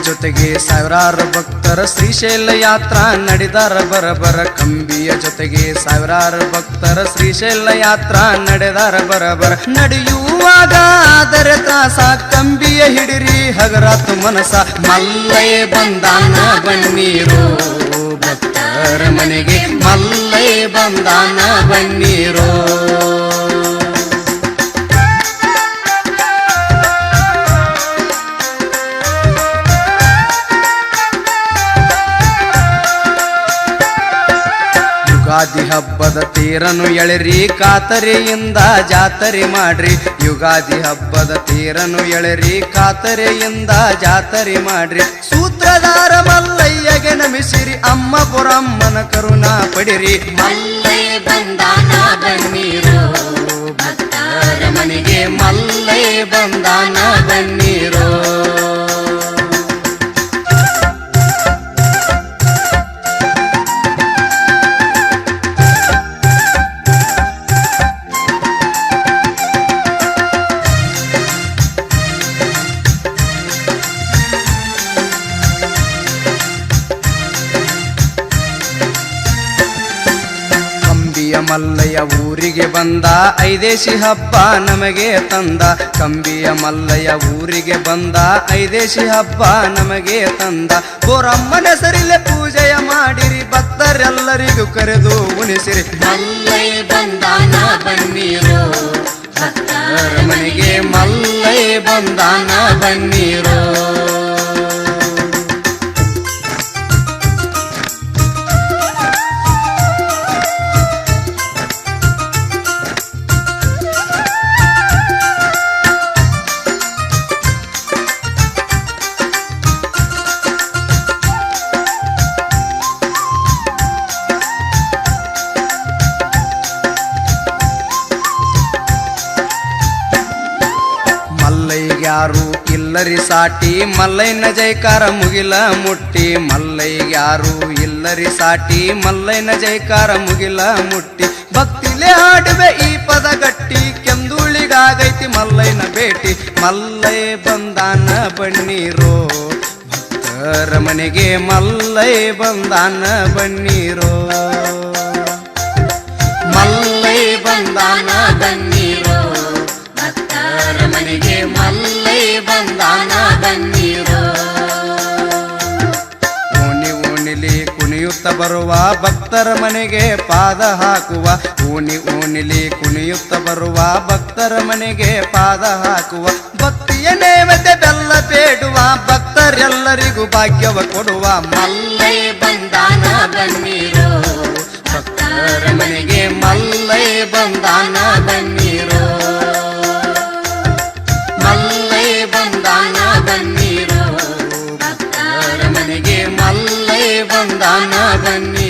ಜೊತೆಗೆ ಸಾವಿರಾರು ಭಕ್ತರ ಶ್ರೀಶೈಲ ಯಾತ್ರಾ ನಡೆದಾರ ಬರಬರ ಕಂಬಿಯ ಜೊತೆಗೆ ಸಾವಿರಾರು ಭಕ್ತರ ಶ್ರೀಶೈಲ ಯಾತ್ರಾ ನಡೆದಾರ ಬರಬರ ನಡೆಯುವಾಗ ಆದರೆ ತ್ರಾಸ ಕಂಬಿಯ ಹಿಡಿರಿ ಹಗರಾತು ಮನಸ ಮಲ್ಲಯ್ಯ ಬಂದಾನ ಬನ್ನೀರೋ ಭಕ್ತರ ಮನೆಗೆ ಮಲ್ಲಯ್ಯ ಬಂದಾನ ಬನ್ನೀರೋ ಯುಗಾದಿ ಹಬ್ಬದ ತೇರನು ಎಳೆರಿ ಕಾತರೆಯಿಂದ ಜಾತರೆ ಮಾಡ್ರಿ ಯುಗಾದಿ ಹಬ್ಬದ ತೇರನು ಎಳೆರಿ ಕಾತರೆಯಿಂದ ಜಾತರೆ ಮಾಡ್ರಿ ಸೂತ್ರಧಾರ ಮಲ್ಲಯ್ಯಗೆ ನಮಿಸಿರಿ ಅಮ್ಮ ಪುರಮ್ಮನ ಕರುಣಾ ಪಡಿರಿ ಮಲ್ಲಯ್ಯ ಬಂದಾನ ಬನ್ನೀರೋ ಭಕ್ತರ ಮನೆಗೆ ಮಲ್ಲಯ್ಯ ಬಂದಾನ ಬನ್ನೀರೋ ಮಲ್ಲಯ್ಯ ಊರಿಗೆ ಬಂದ ಐದೇಶಿ ಹಬ್ಬ ನಮಗೆ ತಂದ ಕಂಬಿಯ ಮಲ್ಲಯ್ಯ ಊರಿಗೆ ಬಂದ ಐದೇಶಿ ಹಬ್ಬ ನಮಗೆ ತಂದ ಬೋರಮ್ಮನ ಹೆಸರಿಲೆ ಪೂಜೆಯ ಮಾಡಿರಿ ಭಕ್ತರೆಲ್ಲರಿಗೂ ಕರೆದು ಉಣಿಸಿರಿ ಮಲ್ಲಯ್ಯ ಬಂದಾನ ಬನ್ನಿರೋ ಭಕ್ತರ ಮನೆಗೆ ಮಲ್ಲಯ್ಯ ಬಂದಾನ ಬನ್ನಿರೋ ಯಾರು ಇಲ್ಲರಿ ಸಾಟಿ ಮಲ್ಲಯ್ಯನ ಜೈಕಾರ ಮುಗಿಲ ಮುಟ್ಟಿ ಮಲ್ಲಯ್ಯಾರು ಇಲ್ಲರಿ ಸಾಟಿ ಮಲ್ಲಯ್ಯನ ಜೈಕಾರ ಮುಗಿಲ ಮುಟ್ಟಿ ಭಕ್ತಿಲೇ ಹಾಡುವೆ ಈ ಪದ ಗಟ್ಟಿ ಕೆಂದುಳಿಗಾಗೈತಿ ಮಲ್ಲಯ್ಯನ ಭೇಟಿ ಮಲ್ಲಯ್ಯ ಬಂದಾನ ಬನ್ನೀರೋ ಭಕ್ತರ ಮನೆಗೆ ಮಲ್ಲಯ್ಯ ಬಂದಾನ ಬನ್ನೀರೋ ಮಲ್ಲಯ್ಯ ಬಂದಾನ ಬನ್ನಿರೋ ಭಕ್ತರ ಮನೆಗೆ ಮಲ್ಲಯ್ಯ ಬಂದಾನ ಬನ್ನಿರೋ ಓಣಿ ಓಣಿಲಿ ಕುಣಿಯುತ್ತ ಬರುವ ಭಕ್ತರ ಮನೆಗೆ ಪಾದ ಹಾಕುವ ಓಣಿಲಿ ಕುಣಿಯುತ್ತ ಬರುವ ಭಕ್ತರ ಮನೆಗೆ ಪಾದ ಹಾಕುವ ಭಕ್ತಿಯ ನೇಮತೆ ಬೆಲ್ಲ ಬೇಡುವ ಭಕ್ತರೆಲ್ಲರಿಗೂ ಭಾಗ್ಯವ ಕೊಡುವ ಮಲ್ಲಯ್ಯ ಬಂದಾನ ಬನ್ನಿರೋ ಭಕ್ತರ ಮನೆಗೆ ಮಲ್ಲಯ್ಯ ಬಂದಾನ ಬನ್ನಿರೋ ಮಲ್ಲಯ್ಯ ಬಂದಾನ ಬನ್ನಿರೋ ಭಕ್ತರ ಮನೆಗೆ ಮಲ್ಲಯ್ಯ ಬಂದಾನ ಬನ್ನಿ